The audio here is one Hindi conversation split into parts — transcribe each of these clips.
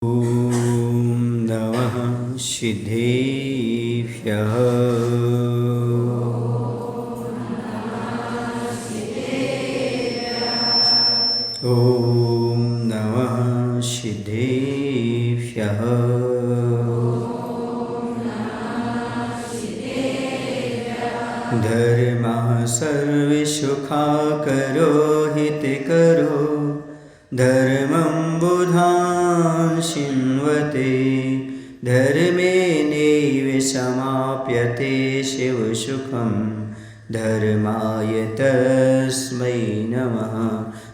ॐ नमः सिद्धेभ्यः। ॐ नमः सिद्धेभ्यः। धर्मः सर्वसुखाकरो हितकरो धर्मं बुधान् शिन्वते धर्मेणैव समाप्यते शिवसुखं धर्माय तस्मै नमः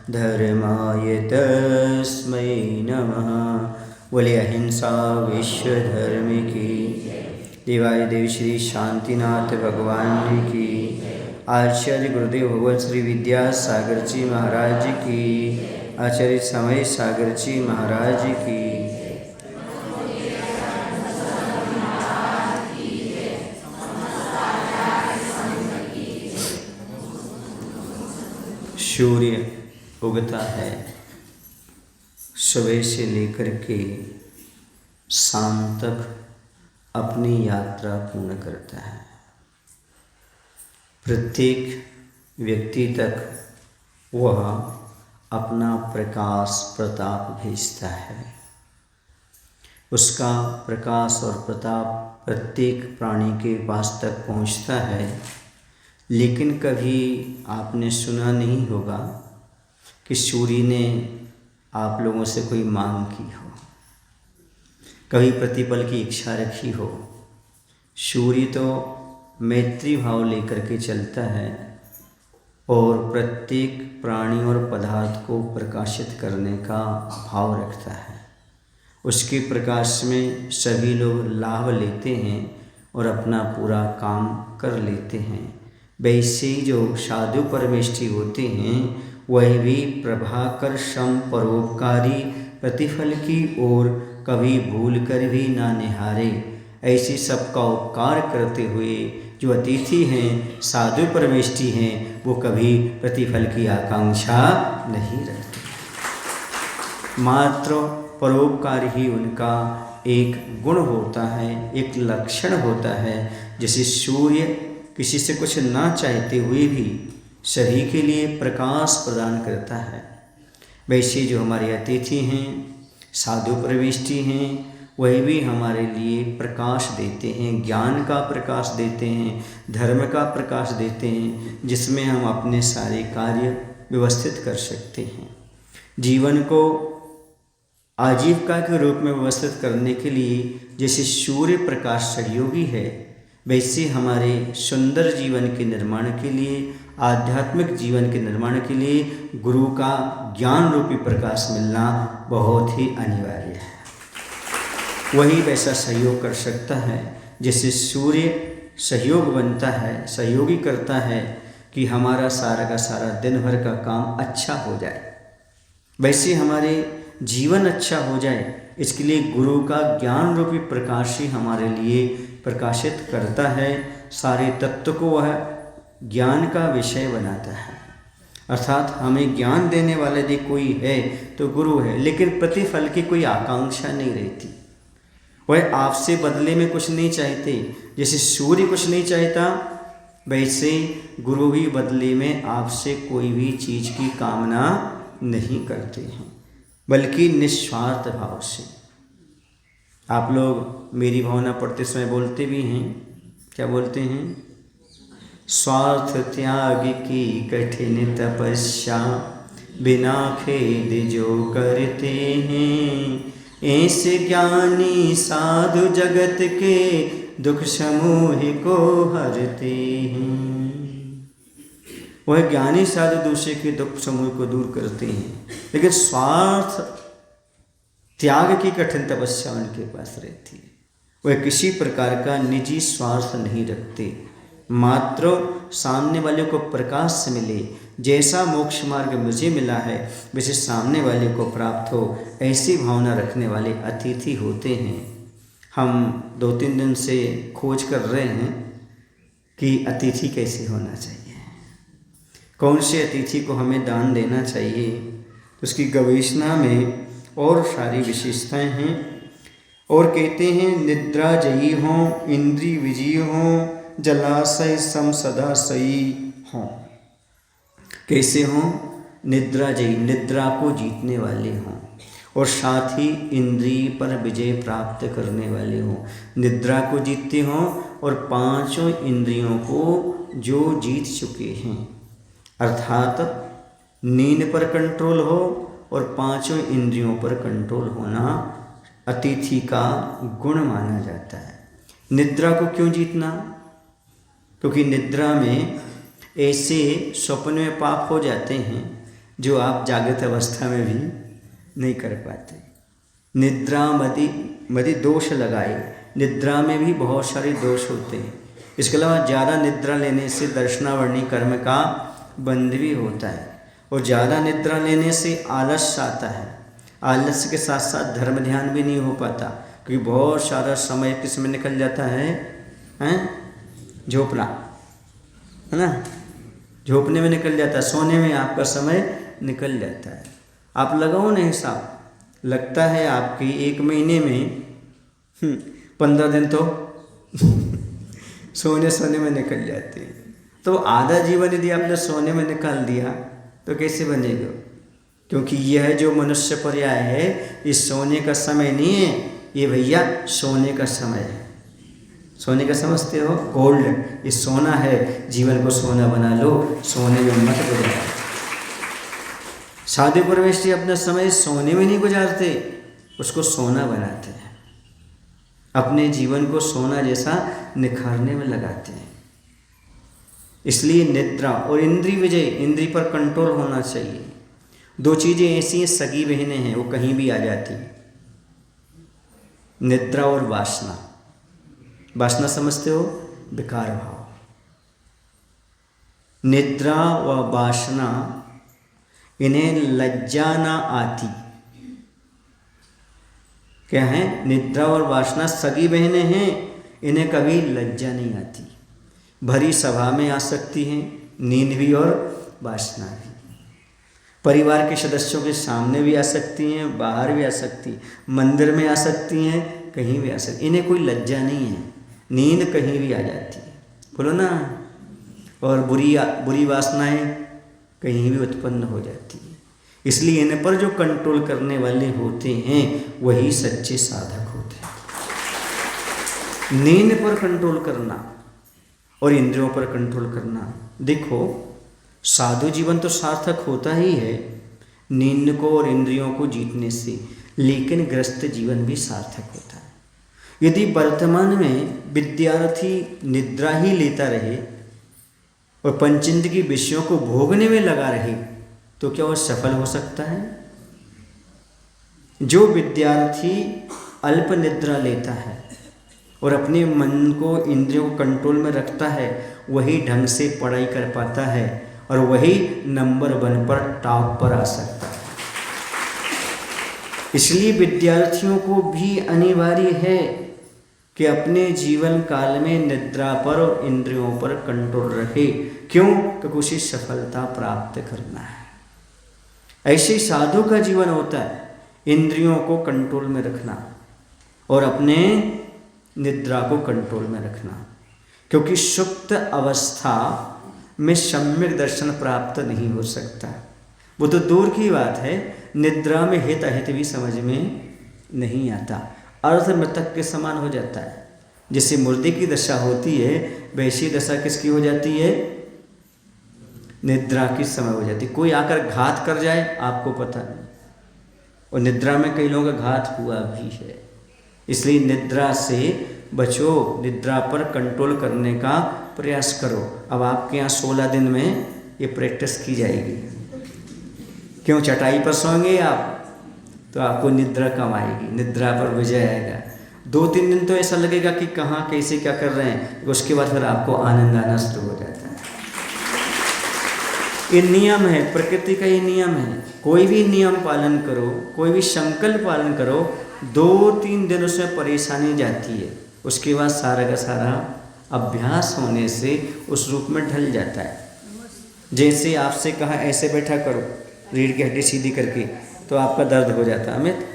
धर्माय तस्मै नमः। बोले अहिंसा विश्व धर्म की देवाय देव श्री शांतिनाथ भगवान की, आचार्य गुरुदेव भगवत श्री विद्यासागर जी महाराज की, आचार्य समय सागर जी महाराज की। सूर्य उगता है, सुबह से लेकर के शाम तक अपनी यात्रा पूर्ण करता है। प्रत्येक व्यक्ति तक वह अपना प्रकाश प्रताप भेजता है। उसका प्रकाश और प्रताप प्रत्येक प्राणी के पास तक पहुंचता है। लेकिन कभी आपने सुना नहीं होगा कि सूर्य ने आप लोगों से कोई मांग की हो, कभी प्रतिपल की इच्छा रखी हो। सूर्य तो मैत्री भाव लेकर के चलता है और प्रत्येक प्राणी और पदार्थ को प्रकाशित करने का भाव रखता है। उसके प्रकाश में सभी लोग लाभ लेते हैं और अपना पूरा काम कर लेते हैं। वैसे ही जो साधु परमेष्ठी होते हैं वह भी प्रभाकर श्रम परोपकारी प्रतिफल की ओर कभी भूल कर भी ना निहारे। ऐसे सबका उपकार करते हुए जो अतिथि हैं, साधु परमेष्ठी हैं, वो कभी प्रतिफल की आकांक्षा नहीं रखते। मात्र परोपकार ही उनका एक गुण होता है, एक लक्षण होता है। जैसे सूर्य किसी से कुछ ना चाहते हुए भी सभी के लिए प्रकाश प्रदान करता है, वैसे जो हमारे अतिथि हैं, साधु प्रविष्टि हैं, वही भी हमारे लिए प्रकाश देते हैं, ज्ञान का प्रकाश देते हैं, धर्म का प्रकाश देते हैं, जिसमें हम अपने सारे कार्य व्यवस्थित कर सकते हैं। जीवन को आजीविका के रूप में व्यवस्थित करने के लिए जैसे सूर्य प्रकाश सहयोगी है, वैसे हमारे सुंदर जीवन के निर्माण के लिए, आध्यात्मिक जीवन के निर्माण के लिए गुरु का ज्ञान रूपी प्रकाश मिलना बहुत ही अनिवार्य है। वही वैसा सहयोग कर सकता है जैसे सूर्य सहयोग बनता है, सहयोगी करता है कि हमारा सारा का सारा दिन भर का काम अच्छा हो जाए, वैसे हमारे जीवन अच्छा हो जाए। इसके लिए गुरु का ज्ञान रूपी प्रकाश ही हमारे लिए प्रकाशित करता है। सारे तत्व को वह ज्ञान का विषय बनाता है। अर्थात हमें ज्ञान देने वाला यदि कोई है तो गुरु है, लेकिन प्रतिफल की कोई आकांक्षा नहीं रहती। वह आपसे बदले में कुछ नहीं चाहते। जैसे सूर्य कुछ नहीं चाहता, वैसे गुरु भी बदले में आपसे कोई भी चीज़ की कामना नहीं करते हैं, बल्कि निस्वार्थ भाव से। आप लोग मेरी भावना पढ़ते समय बोलते भी हैं, क्या बोलते हैं? स्वार्थ त्याग की कठिन तपस्या बिना खेद जो करते हैं, ऐसे ज्ञानी साधु जगत के दुख समूह को हरते हैं। वह ज्ञानी साधु दूसरे के दुख समूह को दूर करते हैं, लेकिन स्वार्थ त्याग की कठिन तपस्या उनके पास रहती है। वह किसी प्रकार का निजी स्वार्थ नहीं रखते, मात्र सामने वाले को प्रकाश से मिले। जैसा मोक्ष मार्ग मुझे मिला है वैसे सामने वाले को प्राप्त हो, ऐसी भावना रखने वाले अतिथि होते हैं। हम 2-3 दिन से खोज कर रहे हैं कि अतिथि कैसे होना चाहिए, कौन से अतिथि को हमें दान देना चाहिए। उसकी गवेषणा में और सारी विशेषताएं हैं। और कहते हैं निद्रा जयी हों, इंद्रिय विजयी हों, जलाशय सम सदा सही हों। कैसे हों? निद्रा जयी, निद्रा को जीतने वाले हों, और साथ ही इंद्रिय पर विजय प्राप्त करने वाले हों। निद्रा को जीतते हों और पांचों इंद्रियों को जो जीत चुके हैं, अर्थात नींद पर कंट्रोल हो और पांचों इंद्रियों पर कंट्रोल होना अतिथि का गुण माना जाता है। निद्रा को क्यों जीतना? क्योंकि निद्रा में ऐसे स्वप्न में पाप हो जाते हैं जो आप जागृत अवस्था में भी नहीं कर पाते। निद्रा मदि दोष लगाए, निद्रा में भी बहुत सारे दोष होते हैं। इसके अलावा ज़्यादा निद्रा लेने से दर्शनावर्णी कर्म का बंध भी होता है, और ज़्यादा निद्रा लेने से आलस आता है। आलस के साथ साथ धर्म ध्यान भी नहीं हो पाता, क्योंकि बहुत सारा समय किस में निकल जाता है झोपना, है ना, झोपने में निकल जाता है, सोने में आपका समय निकल जाता है। आप लगाओ ना हिसाब, लगता है आपकी एक महीने में 15 दिन तो सोने में निकल जाते हैं। तो आधा जीवन यदि आपने सोने में निकाल दिया तो कैसे बनेगा? क्योंकि यह जो मनुष्य पर्याय है, इस सोने का समय नहीं है, ये भैया सोने का समय है। सोने का समझते हो? गोल्ड, ये सोना है, जीवन को सोना बना लो, सोने में मत गुजारो। साधु परमेश जी अपना समय सोने में नहीं गुजारते, उसको सोना बनाते हैं, अपने जीवन को सोना जैसा निखारने में लगाते हैं। इसलिए निद्रा और इंद्रिय विजय, इंद्रिय पर कंट्रोल होना चाहिए। दो चीज़ें ऐसी हैं, सगी बहनें हैं, वो कहीं भी आ जाती, निद्रा और वासना। वासना समझते हो? विकार भाव। निद्रा व वासना, इन्हें लज्जा ना आती। क्या है? निद्रा और वासना सगी बहनें हैं, इन्हें कभी लज्जा नहीं आती। भरी सभा में आ सकती हैं, नींद भी और वासना भी। परिवार के सदस्यों के सामने भी आ सकती हैं, बाहर भी आ सकती, मंदिर में आ सकती हैं, कहीं भी आ सकती, इन्हें कोई लज्जा नहीं है। नींद कहीं भी आ जाती है, बोलो ना। और बुरी वासनाएं कहीं भी उत्पन्न हो जाती है। इसलिए इन पर जो कंट्रोल करने वाले होते हैं वही सच्चे साधक होते हैं। नींद पर कंट्रोल करना और इंद्रियों पर कंट्रोल करना, देखो साधु जीवन तो सार्थक होता ही है नींद को और इंद्रियों को जीतने से, लेकिन गृहस्थ जीवन भी सार्थक होता है। यदि वर्तमान में विद्यार्थी निद्रा ही लेता रहे और पंचेंद्र की विषयों को भोगने में लगा रहे तो क्या वह सफल हो सकता है? जो विद्यार्थी अल्प निद्रा लेता है और अपने मन को इंद्रियों को कंट्रोल में रखता है, वही ढंग से पढ़ाई कर पाता है और वही नंबर 1 पर टॉप पर आ सकता है। इसलिए विद्यार्थियों को भी अनिवार्य है कि अपने जीवन काल में निद्रा पर और इंद्रियों पर कंट्रोल रखे। क्यों? क्योंकि उसे सफलता प्राप्त करना है। ऐसे साधु का जीवन होता है, इंद्रियों को कंट्रोल में रखना और अपने निद्रा को कंट्रोल में रखना। क्योंकि सुप्त अवस्था में सम्यक दर्शन प्राप्त नहीं हो सकता। वो तो दूर की बात है, निद्रा में हित अहित भी समझ में नहीं आता, अर्ध मृतक के समान हो जाता है। जैसे मुर्दे की दशा होती है, वैसी दशा किसकी हो जाती है? निद्रा की समय हो जाती है। कोई आकर घात कर जाए आपको पता नहीं, और निद्रा में कई लोगों का घात हुआ भी है। इसलिए निद्रा से बचो, निद्रा पर कंट्रोल करने का प्रयास करो। अब आपके यहाँ 16 दिन में ये प्रैक्टिस की जाएगी। क्यों? चटाई पर सोएंगे आप तो आपको निद्रा कम आएगी, निद्रा पर विजय आएगा। 2-3 दिन तो ऐसा लगेगा कि कहाँ कैसे क्या कर रहे हैं, उसके बाद फिर आपको आनंद आना शुरू हो जाता है। ये नियम है, प्रकृति का ये नियम है। कोई भी नियम पालन करो, कोई भी संकल्प पालन करो, 2-3 दिन उसमें परेशानी जाती है, उसके बाद सारा का सारा अभ्यास होने से उस रूप में ढल जाता है। जैसे आपसे कहा ऐसे बैठा करो, रीढ़ की हड्डी सीधी करके, तो आपका दर्द हो जाता अमित।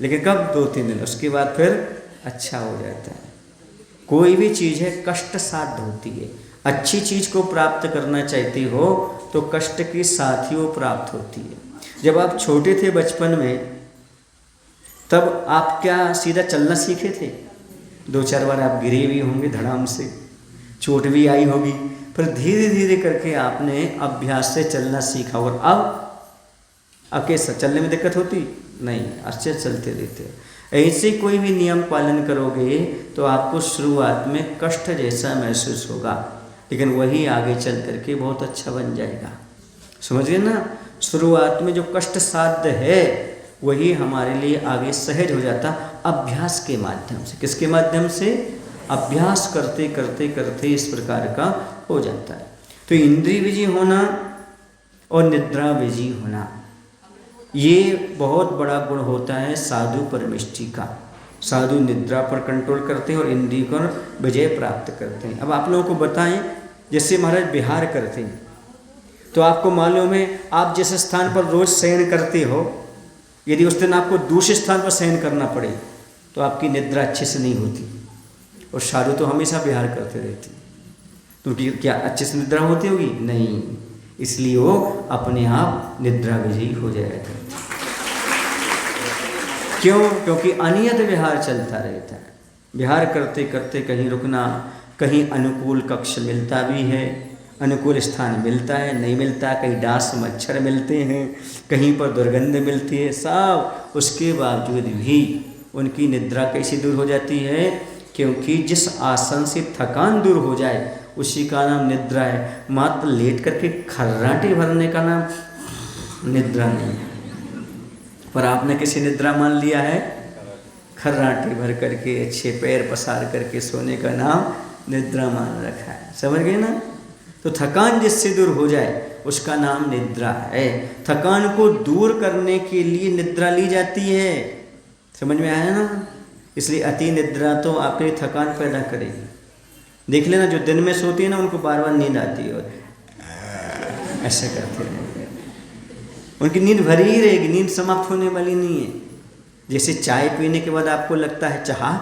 लेकिन कब? 2-3 दिन, उसके बाद फिर अच्छा हो जाता है। कोई भी चीज़ है कष्ट साध्य होती है। अच्छी चीज़ को प्राप्त करना चाहते हो तो कष्ट के साथ ही वो प्राप्त होती है। जब आप छोटे थे बचपन में, तब आप क्या सीधा चलना सीखे थे? 2-4 बार आप गिरे भी होंगे धड़ाम से, चोट भी आई होगी, फिर धीरे धीरे करके आपने अभ्यास से चलना सीखा। और अब कैसा चलने में दिक्कत होती? नहीं, अच्छे चलते रहते। ऐसे कोई भी नियम पालन करोगे तो आपको शुरुआत में कष्ट जैसा महसूस होगा, लेकिन वही आगे चल करके बहुत अच्छा बन जाएगा। समझ गए ना? शुरुआत में जो कष्ट साध्य है वही हमारे लिए आगे सहज हो जाता अभ्यास के माध्यम से। किसके माध्यम से? अभ्यास करते करते करते इस प्रकार का हो जाता है। तो इंद्रिय विजय होना और निद्रा विजय होना, ये बहुत बड़ा गुण होता है साधु परमेष्ठी का। साधु निद्रा पर कंट्रोल करते हैं और इंद्रिय पर विजय प्राप्त करते हैं। अब आप लोगों को बताएं, जैसे महाराज विहार करते हैं तो आपको मालूम है, आप जिस स्थान पर रोज शयन करते हो, यदि उस दिन आपको दूसरे स्थान पर शयन करना पड़े तो आपकी निद्रा अच्छे से नहीं होती। और साधु तो हमेशा विहार करते रहते, तो क्या अच्छे से निद्रा होती होगी? नहीं, इसलिए वो अपने आप निद्रा विजयी हो जाया करते। क्यों? क्योंकि अनियत विहार चलता रहता है। विहार करते करते कहीं रुकना, कहीं अनुकूल कक्ष मिलता भी है, अनुकूल स्थान मिलता है, नहीं मिलता, कहीं डांस मच्छर मिलते हैं, कहीं पर दुर्गंध मिलती है, सब उसके बावजूद भी उनकी निद्रा कैसी दूर हो जाती है? क्योंकि जिस आसन से थकान दूर हो जाए उसी का नाम निद्रा है। मात्र लेट करके खर्राटे भरने का नाम निद्रा नहीं है। पर आपने किसी निद्रा मान लिया है? खर्राटे भर करके अच्छे पैर पसार करके सोने का नाम निद्रा मान रखा है। समझ गए ना? तो थकान जिससे दूर हो जाए उसका नाम निद्रा है। थकान को दूर करने के लिए निद्रा ली जाती है। समझ में आया ना? इसलिए अति निद्रा तो आपके लिए थकान पैदा करेगी। देख लेना, जो दिन में सोती है ना उनको बार बार नींद आती है और ऐसे करते रहेंगे, उनकी नींद भरी ही रहेगी, नींद समाप्त होने वाली नहीं है। जैसे चाय पीने के बाद आपको लगता है, चाह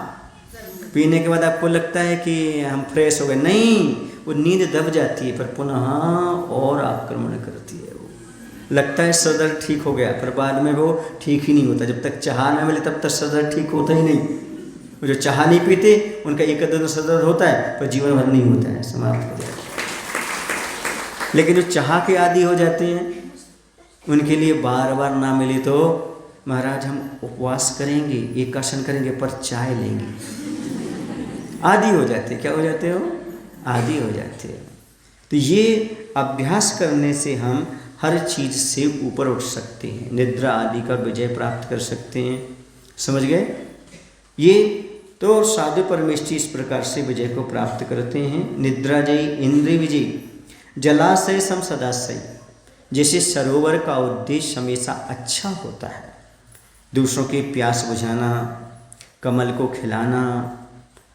पीने के बाद आपको लगता है कि हम फ्रेश हो गए, नहीं, वो नींद दब जाती है, पर पुनः और आक्रमण करती है। वो लगता है सर दर्द ठीक हो गया, पर बाद में वो ठीक ही नहीं होता। जब तक चाह न मिले तब तक सर दर्द ठीक होता ही नहीं। जो चाह नहीं पीते उनका एक दिन सर दर्द होता है पर जीवन भर नहीं होता है, समाप्त हो जाता है। लेकिन जो चाह के आदी हो जाते हैं उनके लिए बार बार ना मिले तो महाराज हम उपवास करेंगे, एकासन करेंगे, पर चाय लेंगे। आदी हो जाते, क्या हो जाते हो? आदी हो जाते हैं। तो ये अभ्यास करने से हम हर चीज़ से ऊपर उठ सकते हैं, निद्रा आदि का विजय प्राप्त कर सकते हैं। समझ गए? ये तो साधु परमेष्ठी इस प्रकार से विजय को प्राप्त करते हैं। निद्रा जयी इंद्रिय विजयी, जलाशय सम सदाशय, जैसे सरोवर का उद्देश्य हमेशा अच्छा होता है, दूसरों की प्यास बुझाना, कमल को खिलाना,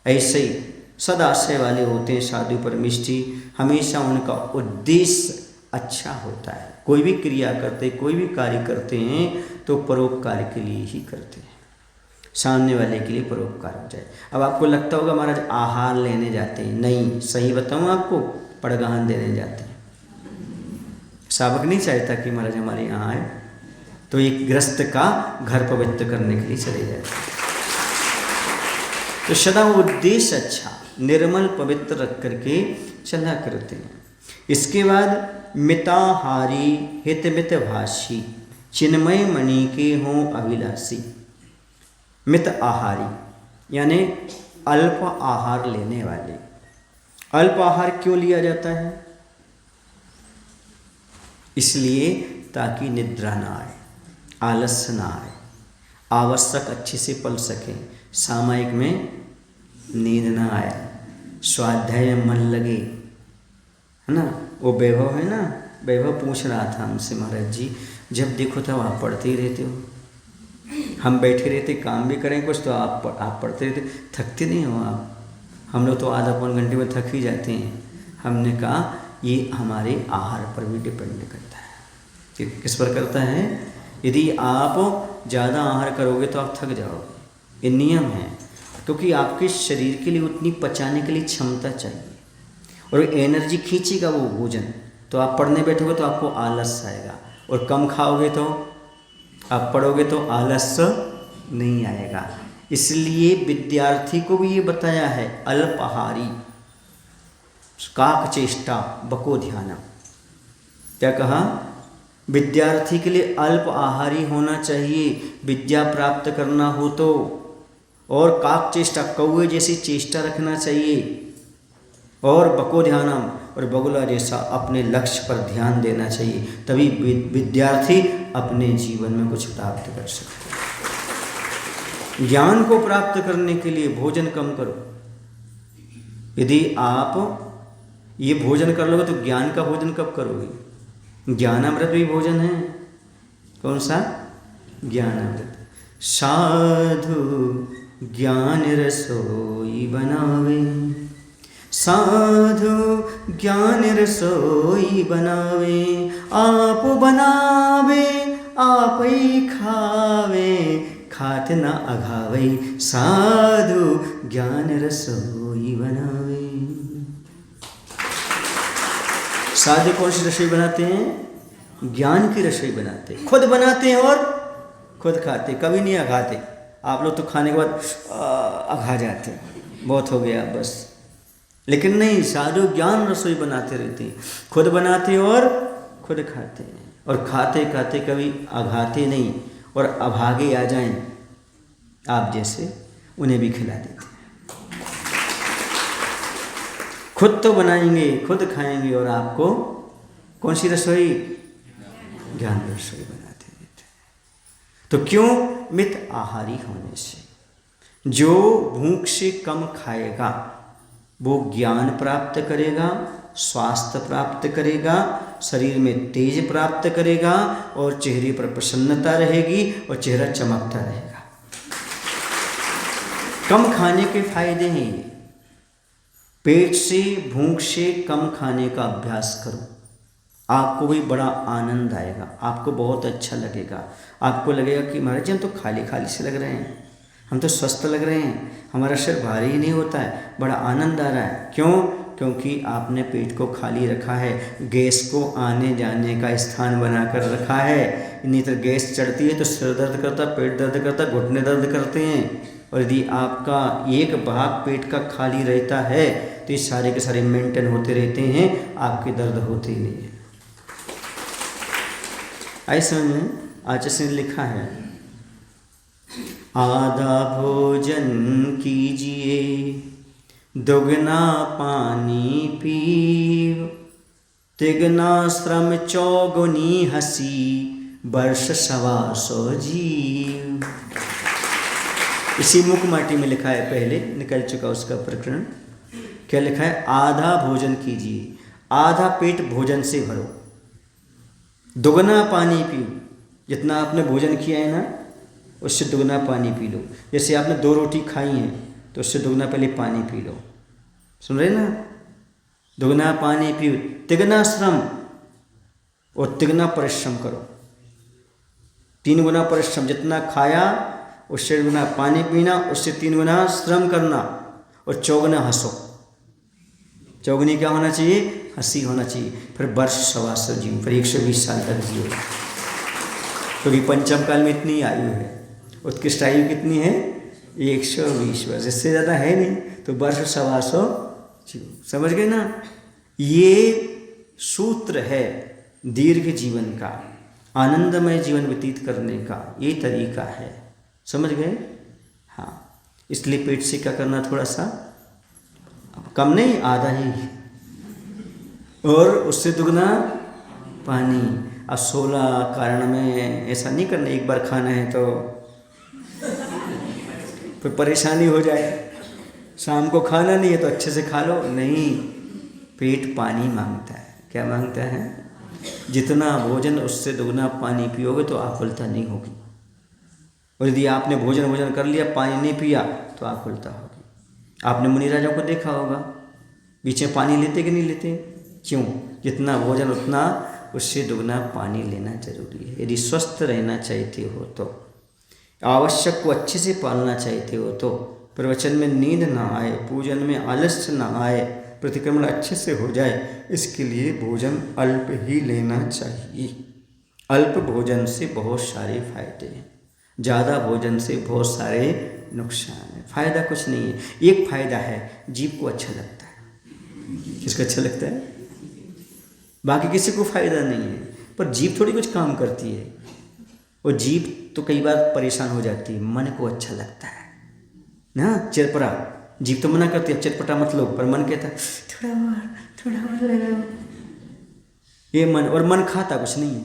ऐसे ही सदाशय वाले होते हैं साधु परमेष्ठी। हमेशा उनका उद्देश्य अच्छा होता है। कोई भी क्रिया करते, कोई भी कार्य करते हैं तो परोपकार के लिए ही करते हैं, सामने वाले के लिए परोपकार हो जाए। अब आपको लगता होगा महाराज आहार लेने जाते हैं, नहीं, सही बताऊं आपको, पड़गान देने जाते हैं। सावक नहीं चाहता कि महाराज हमारे यहाँ आए, तो एक गृहस्थ का घर पवित्र करने के लिए चले जाते हैं। तो सदा उद्देश्य अच्छा निर्मल पवित्र रख करके चला करते हैं। इसके बाद मिताहारी हितमित भाषी, चिन्मय मणि के हों अभिलाषी। मित आहारी यानी अल्प आहार लेने वाले। अल्प आहार क्यों लिया जाता है? इसलिए ताकि निद्रा ना आए, आलस्य ना आए, आवश्यक अच्छे से पल सकें, सामयिक में नींद ना आए, स्वाध्याय में मन लगे, है ना। वो वैभव है ना, वैभव पूछ रहा था हमसे, महाराज जी जब देखो तब आप पढ़ते ही रहते हो, हम बैठे रहते काम भी करें कुछ तो आप पढ़ते रहते, थकते नहीं हो आप? हम लोग तो आधा पौन घंटे में थक ही जाते हैं। हमने कहा ये हमारे आहार पर भी डिपेंड करता है। किस पर करता है? यदि आप ज़्यादा आहार करोगे तो आप थक जाओगे, ये नियम है, क्योंकि आपके शरीर के लिए उतनी पचाने के लिए क्षमता चाहिए और एनर्जी खींचेगा वो भोजन। तो आप पढ़ने बैठोगे तो आपको आलस आएगा, और कम खाओगे तो आप पढ़ोगे तो आलस नहीं आएगा। इसलिए विद्यार्थी को भी ये बताया है, अल्पाहारी काक चेष्टा बको ध्यानम। क्या कहा? विद्यार्थी के लिए अल्प आहारी होना चाहिए विद्या प्राप्त करना हो तो, और काक चेष्टा कौवे जैसी चेष्टा रखना चाहिए, और बको ध्यानम और बगुला जैसा अपने लक्ष्य पर ध्यान देना चाहिए, तभी विद्यार्थी अपने जीवन में कुछ प्राप्त कर सकते। ज्ञान को प्राप्त करने के लिए भोजन कम करो। यदि आप ये भोजन कर लोगे तो ज्ञान का भोजन कब करोगे? ज्ञानामृत भी भोजन है। कौन सा? ज्ञानामृत। साधु ज्ञान रसोई बनावे, साधु ज्ञान रसोई बनावे, आप बनावे आप ही खावे, खात ना अघावे, साधु ज्ञान रसोई बनावे। साधु कौन सी रसोई बनाते हैं? ज्ञान की रसोई बनाते हैं, खुद बनाते हैं और खुद खाते, कभी नहीं अघाते। आप लोग तो खाने के बाद अघा जाते हैं, बहुत हो गया बस, लेकिन नहीं, साधु ज्ञान रसोई बनाते रहते हैं, खुद बनाते और खुद खाते हैं, और खाते खाते कभी अघाते नहीं, और अभागे आ जाएं आप जैसे उन्हें भी खिला देते हैं। खुद तो बनाएंगे, खुद खाएंगे, और आपको कौन सी रसोई? ज्ञान रसोई बनाते रहते हैं। तो क्यों? मित आहारी होने से। जो भूख से कम खाएगा वो ज्ञान प्राप्त करेगा, स्वास्थ्य प्राप्त करेगा, शरीर में तेज प्राप्त करेगा, और चेहरे पर प्रसन्नता रहेगी और चेहरा चमकता रहेगा। कम खाने के फायदे हैं ये। पेट से, भूख से कम खाने का अभ्यास करो, आपको भी बड़ा आनंद आएगा, आपको बहुत अच्छा लगेगा। आपको लगेगा कि महाराज जी हम तो खाली खाली से लग रहे हैं, हम तो स्वस्थ लग रहे हैं, हमारा शरीर भारी ही नहीं होता है, बड़ा आनंद आ रहा है। क्यों? क्योंकि आपने पेट को खाली रखा है, गैस को आने जाने का स्थान बनाकर रखा है। नहीं तो गैस चढ़ती है तो सिर दर्द करता, पेट दर्द करता, घुटने दर्द करते हैं। और यदि आपका एक भाग पेट का खाली रहता है तो ये सारे के सारे मेंटेन होते रहते हैं, आपके दर्द होते ही नहीं है। ऐसे में आचार्य ने लिखा है, आधा भोजन कीजिए, दुगना पानी पीव, तिगना श्रम चौगुनी हंसी, वर्ष 125 जीव। इसी मुख माटी में लिखा है, पहले निकल चुका उसका प्रकरण। क्या लिखा है? आधा भोजन कीजिए, आधा पेट भोजन से भरो, दुगना पानी पियो, जितना आपने भोजन किया है ना उससे दुगना पानी पी लो। जैसे आपने 2 रोटी खाई हैं तो उससे दुगना पहले पानी पी लो, सुन रहे ना? दुगना पानी पियो, तिगना श्रम और तिगना परिश्रम करो, 3 गुना परिश्रम, जितना खाया उससे गुना पानी पीना, उससे 3 गुना श्रम करना, और चौगुना हंसो। चौगुनी क्या होना चाहिए? हंसी होना चाहिए। फिर वर्ष 125 जीव, फिर 120 साल तक जियो, क्योंकि पंचम काल में इतनी आयु है। उत्कृष्ट आयु कितनी है? 120 वर्ष, इससे ज़्यादा है नहीं, तो वर्ष 125 जीव। समझ गए ना? ये सूत्र है दीर्घ जीवन का, आनंदमय जीवन व्यतीत करने का, ये तरीका है। समझ गए? हाँ, इसलिए पेट से क्या करना, थोड़ा सा कम नहीं, आधा ही, और उससे दुगना पानी। अब 16 कारण में ऐसा नहीं करना, एक बार खाना है तो फिर परेशानी हो जाए, शाम को खाना नहीं है तो अच्छे से खा लो, नहीं, पेट पानी मांगता है। क्या मांगता है? जितना भोजन उससे दुगना पानी पियोगे तो आकुलता नहीं होगी, और यदि आपने भोजन कर लिया, पानी नहीं पिया तो आकुलता होगी। आपने मुनि राजाओं को देखा होगा, बीच में पानी लेते कि नहीं लेते? क्यों? जितना भोजन उतना उससे दुगना पानी लेना जरूरी है। यदि स्वस्थ रहना चाहते हो तो, आवश्यक को अच्छे से पालना चाहते हो तो, प्रवचन में नींद ना आए, पूजन में आलस्य ना आए, प्रतिक्रमण अच्छे से हो जाए, इसके लिए भोजन अल्प ही लेना चाहिए। अल्प भोजन से बहुत सारे फायदे हैं, ज़्यादा भोजन से बहुत सारे नुकसान है। फायदा कुछ नहीं है, एक फायदा है, जीभ को अच्छा लगता है। किसको अच्छा लगता है? बाकी किसी को फायदा नहीं है, पर जीभ थोड़ी कुछ काम करती है। और जीभ तो कई बार परेशान हो जाती है, मन को अच्छा लगता है ना। चरपरा जीभ तो मना करती है, चटपटा मत लो, पर मन कहता है थोड़ा और लगाओ। ये मन, और मन खाता कुछ नहीं है।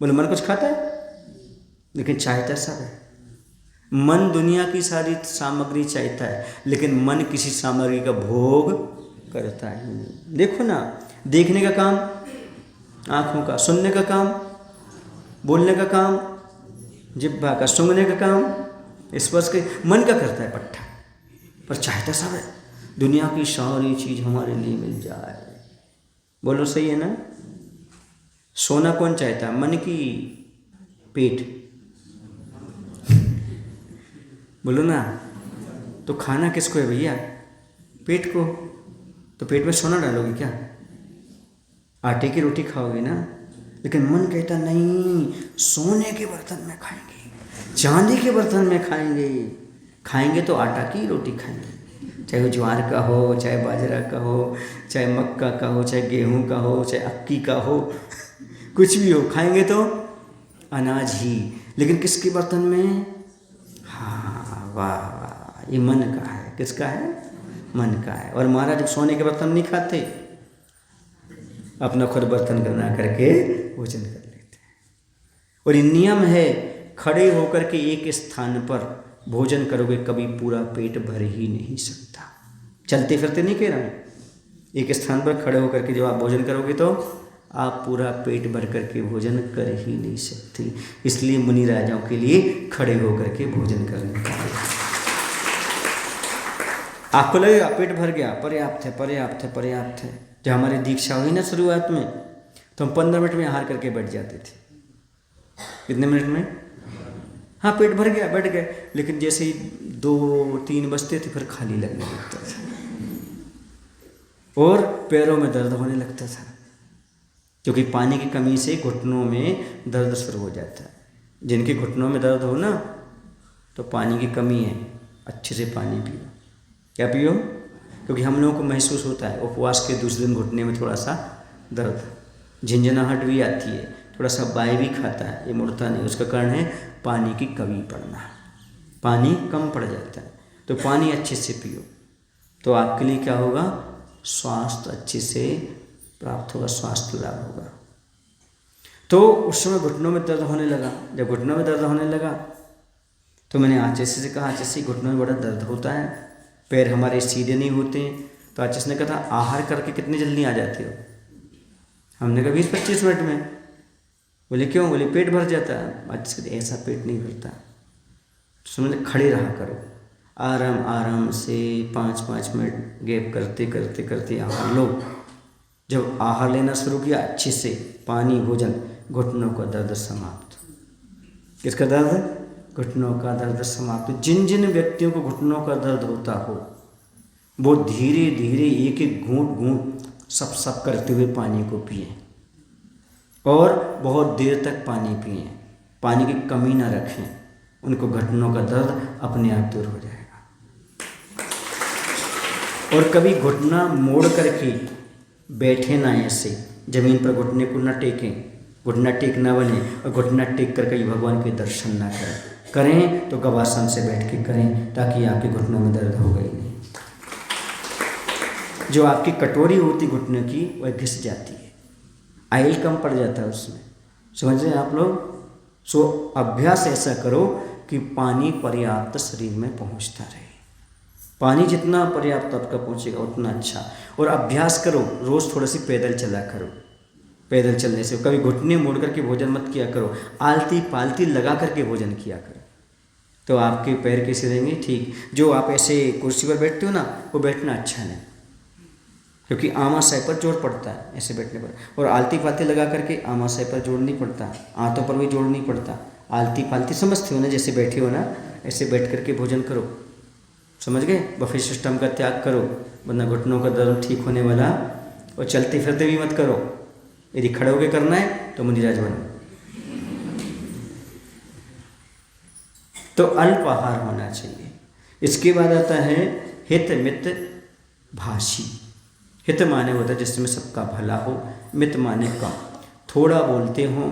बोले मन कुछ खाता है, लेकिन चाहता सब है। मन दुनिया की सारी सामग्री चाहता है, लेकिन मन किसी सामग्री का भोग करता ही नहीं। देखो ना, देखने का काम आँखों का, सुनने का काम, बोलने का काम जिह्वा का, सूंघने का काम स्पर्श के, मन का करता है पट्टा, पर चाहता सब है। दुनिया की सारी चीज़ हमारे लिए मिल जाए। बोलो सही है ना? सोना कौन चाहता है, मन की पेट? बोलो ना। तो खाना किसको है भैया? पेट को। तो पेट में सोना डालोगे क्या? आटे की रोटी खाओगे ना। लेकिन मन कहता नहीं, सोने के बर्तन में खाएंगे, चांदी के बर्तन में खाएंगे। खाएंगे तो आटा की रोटी खाएंगे, चाहे वो ज्वार का हो, चाहे बाजरा का हो, चाहे मक्का का हो, चाहे गेहूं का हो, चाहे अक्की का हो, कुछ भी हो, खाएंगे तो अनाज ही। लेकिन किसके बर्तन में? हाँ, वाह वाह, ये मन का है। किसका है? मन का है। और महाराज सोने के बर्तन नहीं खाते, अपना खुद बर्तन बना करके भोजन कर लेते हैं। और ये नियम है, खड़े होकर के एक स्थान पर भोजन करोगे कभी पूरा पेट भर ही नहीं सकता। चलते फिरते नहीं कह रहा हूँ, एक स्थान पर खड़े होकर के जब आप भोजन करोगे तो आप पूरा पेट भर करके भोजन कर ही नहीं सकते। इसलिए मुनि राजाओं के लिए खड़े होकर के भोजन करने का। आपको लगेगा पेट भर गया, पर्याप्त है, पर्याप्त है, पर्याप्त है। जब हमारी दीक्षा हुई ना शुरुआत में, तो हम 15 मिनट में आहार करके बैठ जाते थे। कितने मिनट में? हाँ, पेट भर गया, बैठ गए। लेकिन जैसे ही 2-3 बजते थे, फिर खाली लगने लगता था और पैरों में दर्द होने लगता था, क्योंकि पानी की कमी से घुटनों में दर्द शुरू हो जाता है। जिनके घुटनों में दर्द हो ना, तो पानी की कमी है, अच्छे से पानी पियो। क्या पियो? क्योंकि हम लोगों को महसूस होता है उपवास के दूसरे दिन घुटने में थोड़ा सा दर्द, झंझनाहट भी आती है, थोड़ा सा बाय भी खाता है, ये मुड़ता नहीं। उसका कारण है पानी की कमी पड़ना, पानी कम पड़ जाता है। तो पानी अच्छे से पियो, तो आपके लिए क्या होगा? स्वास्थ्य अच्छे से प्राप्त होगा, स्वास्थ्य लाभ होगा। तो उस समय घुटनों में दर्द होने लगा। जब घुटनों में दर्द होने लगा तो मैंने आचार्य से कहा, आचार्य घुटनों में बड़ा दर्द होता है, पैर हमारे सीधे नहीं होते। तो आचार्य ने कहा था, आहार करके कितनी जल्दी आ जाते हो? हमने कहा 20-25 मिनट में। बोले क्यों? बोले पेट भर जाता है। आचार्य ऐसा पेट नहीं भरता, समझ, खड़े रहा करो, आराम आराम से 5-5 मिनट गैप करते करते करते आहार लो। जब आहार लेना शुरू किया अच्छे से, पानी, भोजन, घुटनों का दर्द समाप्त। किसका दर्द? घुटनों का दर्द समाप्त। जिन जिन व्यक्तियों को घुटनों का दर्द होता हो, वो धीरे धीरे एक एक घूंट घूंट सप सप करते हुए पानी को पिए और बहुत देर तक पानी पिए। पानी की कमी ना रखें, उनको घुटनों का दर्द अपने आप दूर हो जाएगा। और कभी घुटना मोड़ करके बैठे ना, ऐसे जमीन पर घुटने को ना टेकें, घुटना टेक ना बने, और घुटना टेक कर कहीं भगवान के दर्शन ना करें तो गवासन से बैठ के करें, ताकि आपके घुटनों में दर्द होगा ही नहीं। जो आपकी कटोरी होती घुटने की, वह घिस जाती है, आयल कम पड़ जाता है उसमें, समझ रहे हैं आप लोग? सो अभ्यास ऐसा करो कि पानी पर्याप्त शरीर में पहुंचता रहे। पानी जितना पर्याप्त आपका पहुंचेगा उतना अच्छा। और अभ्यास करो, रोज़ थोड़ा सी पैदल चला करो। पैदल चलने से कभी घुटने मोड़ करके भोजन मत किया करो, आलती पालती लगा करके भोजन किया करो, तो आपके पैर कैसे रहेंगे? ठीक। जो आप ऐसे कुर्सी पर बैठते हो ना, वो बैठना अच्छा नहीं। क्योंकि आमाशय पर जोर पड़ता है ऐसे बैठने पर, और आलती फालती लगा करके आमाशय पर जोर नहीं पड़ता, आंतों पर भी जोर नहीं पड़ता। आलती फालती समझते हो ना, जैसे बैठे हो ना ऐसे बैठ करके भोजन करो, समझ गए? बफे सिस्टम का त्याग करो, वरना घुटनों का दर्द ठीक होने वाला। और चलते फिरते भी मत करो, यदि खड़े होकर करना है तो मुनिराज बनो। तो अल्प आहार होना चाहिए। इसके बाद आता है हित मित भाषी। हित माने होता है जिसमें सबका भला हो, मित माने कम, थोड़ा बोलते हो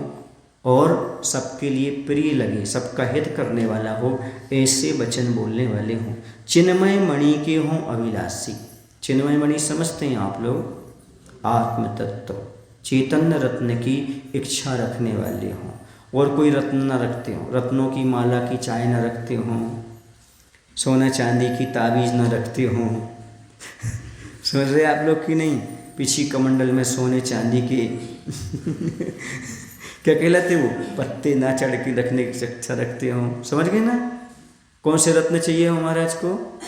और सबके लिए प्रिय लगे, सबका हित करने वाला हो, ऐसे वचन बोलने वाले हों। चिन्मय मणि के हों अभिलाषी। चिन्मय मणि समझते हैं आप लोग? आत्म तत्व, चैतन्य रत्न की इच्छा रखने वाले हों, और कोई रत्न न रखते हों, रत्नों की माला की चाय न रखते हों, सोना चांदी की ताबीज़ न रखते हों। समझ रहे आप लोग कि नहीं? पीछे कमंडल में सोने चांदी के क्या कहलाते वो पत्ते ना चढ़ के रखने की इच्छा रखते हों। समझ गए ना? कौन से रत्न चाहिए हो महाराज को?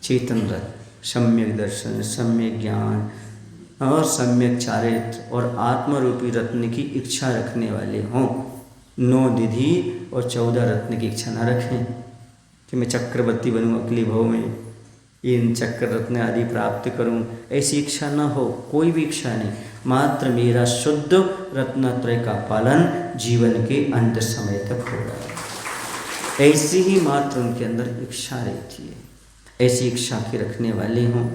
चेतन रत्न, सम्यक दर्शन, सम्यक ज्ञान और सम्यक चारित्र और आत्मरूपी रत्न की इच्छा रखने वाले हों। 9 निधि और 14 रत्न की इच्छा ना रखें कि मैं चक्रवर्ती बनूं अगले भव में, इन चक्र रत्न आदि प्राप्त करूं, ऐसी इच्छा न हो, कोई भी इच्छा नहीं। मात्र मेरा शुद्ध रत्नत्रय का पालन जीवन के अंत समय तक होगा, ऐसी ही मात्र उनके अंदर इच्छा रहती है, ऐसी इच्छा के रखने वाले हों।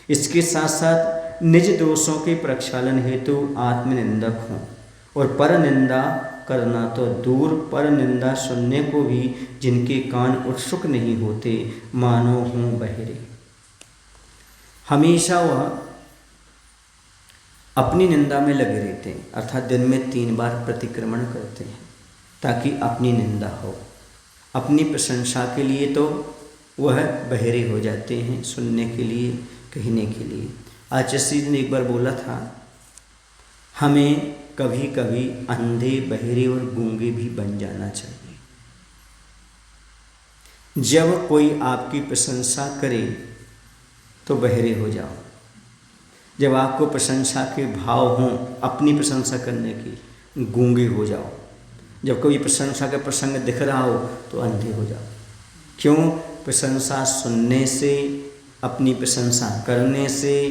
इसके साथ साथ निज दोषों के प्रक्षालन हेतु आत्मनिंदक हों, और पर निंदा करना तो दूर, पर निंदा सुनने को भी जिनके कान उत्सुक नहीं होते, मानो हों बहरे। हमेशा वह अपनी निंदा में लगे रहते हैं, अर्थात दिन में 3 बार प्रतिक्रमण करते हैं ताकि अपनी निंदा हो। अपनी प्रशंसा के लिए तो वह बहरे हो जाते हैं, सुनने के लिए, कहने के लिए। आचार्य जी ने एक बार बोला था, हमें कभी कभी अंधे, बहरे और गूंगे भी बन जाना चाहिए। जब कोई आपकी प्रशंसा करे तो बहरे हो जाओ, जब आपको प्रशंसा के भाव हों अपनी प्रशंसा करने की, गूंगे हो जाओ। जब कोई प्रशंसा का प्रसंग दिख रहा हो तो अंधे हो जाओ। क्यों? प्रशंसा सुनने से, अपनी प्रशंसा करने से,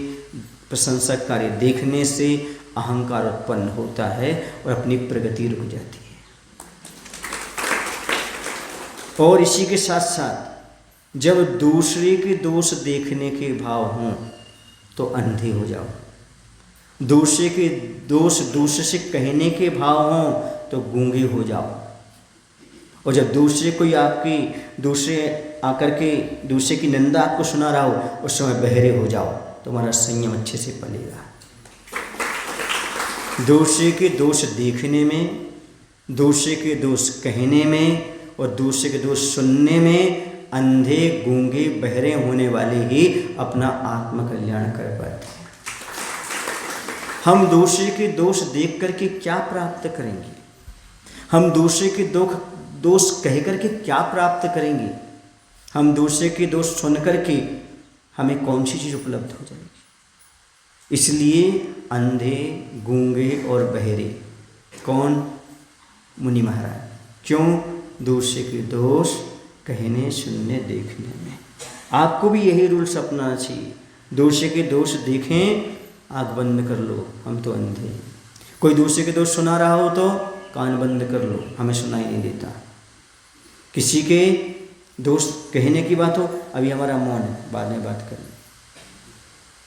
प्रशंसा कार्य देखने से अहंकार उत्पन्न होता है और अपनी प्रगति रुक जाती है। और इसी के साथ साथ जब दूसरे के दोष देखने के भाव हों तो अंधे हो जाओ। दूसरे के दोष दूसरे से कहने के भाव हों तो गूंगे हो जाओ। और जब दूसरे कोई आपकी दूसरे आकर के दूसरे की निंदा आपको सुना रहा हो उस समय बहरे हो जाओ, तुम्हारा संयम अच्छे से पलेगा। दूसरे के दोष देखने में, दूसरे के दोष कहने में और दूसरे के दोष सुनने में अंधे, गूंगे, बहरे होने वाले ही अपना आत्मकल्याण कर पाते हैं। हम दूसरे के दोष देख करके क्या प्राप्त करेंगे? हम दूसरे के दोष कह करके क्या प्राप्त करेंगे? हम दूसरे के दोष सुन करके हमें कौन सी चीज़ उपलब्ध हो जाएगी? इसलिए अंधे, गूंगे और बहरे कौन? मुनि महाराज। क्यों? दूसरे के दोष कहने, सुनने, देखने में। आपको भी यही रूल्स अपनाना चाहिए। दूसरे के दोष देखें, आँख बंद कर लो, हम तो अंधे हैं। कोई दूसरे के दोष सुना रहा हो तो कान बंद कर लो, हमें सुनाई नहीं देता। किसी के दोष कहने की बात हो, अभी हमारा मौन है, बाद में बात करें।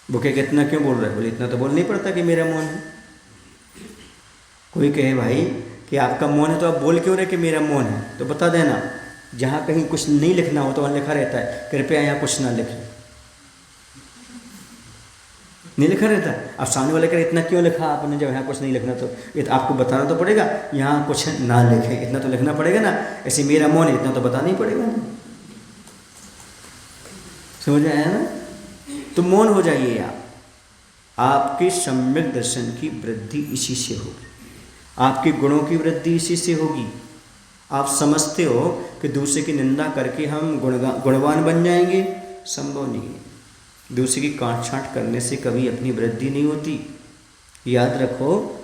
वो कहे इतना क्यों बोल रहा है? बोले इतना तो बोल नहीं पड़ता कि मेरा मौन है। कोई कहे भाई कि आपका मौन है तो आप बोल क्यों रहे कि मेरा मौन है? तो बता देना, जहाँ कहीं कुछ नहीं लिखना हो तो वहाँ लिखा रहता है कृपया यहाँ कुछ ना लिखें, नहीं लिखा रहता। अब सामने वाले कहे इतना क्यों लिखा आपने, जब यहाँ कुछ नहीं लिखना तो आपको बताना तो पड़ेगा यहाँ कुछ ना लिखें, इतना तो लिखना पड़ेगा ना। ऐसे मेरा मौन है, इतना तो बताना ही पड़ेगा ना। समझ में आया ना? तो मौन हो जाइए आप। आपके सम्यक दर्शन की वृद्धि इसी से होगी, आपके गुणों की वृद्धि इसी से होगी। आप समझते हो कि दूसरे की निंदा करके हम गुणवान बन जाएंगे? संभव नहीं है। दूसरे की काट छाँट करने से कभी अपनी वृद्धि नहीं होती। याद रखो,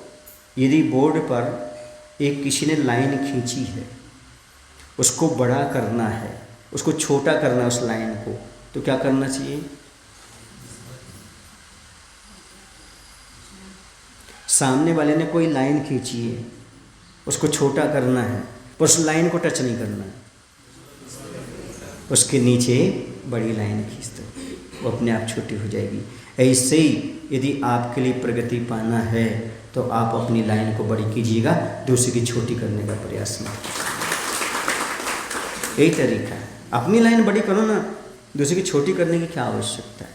यदि बोर्ड पर एक किसी ने लाइन खींची है, उसको बड़ा करना है, उसको छोटा करना है उस लाइन को, तो क्या करना चाहिए? सामने वाले ने कोई लाइन खींची है, उसको छोटा करना है, पर उस लाइन को टच नहीं करना है, उसके नीचे बड़ी लाइन खींच दो, वो अपने आप छोटी हो जाएगी। ऐसे ही यदि आपके लिए प्रगति पाना है तो आप अपनी लाइन को बड़ी कीजिएगा, दूसरे की छोटी करने का प्रयास मत कीजिए। यही तरीका है, अपनी लाइन बड़ी करो ना, दूसरे की छोटी करने की क्या आवश्यकता है।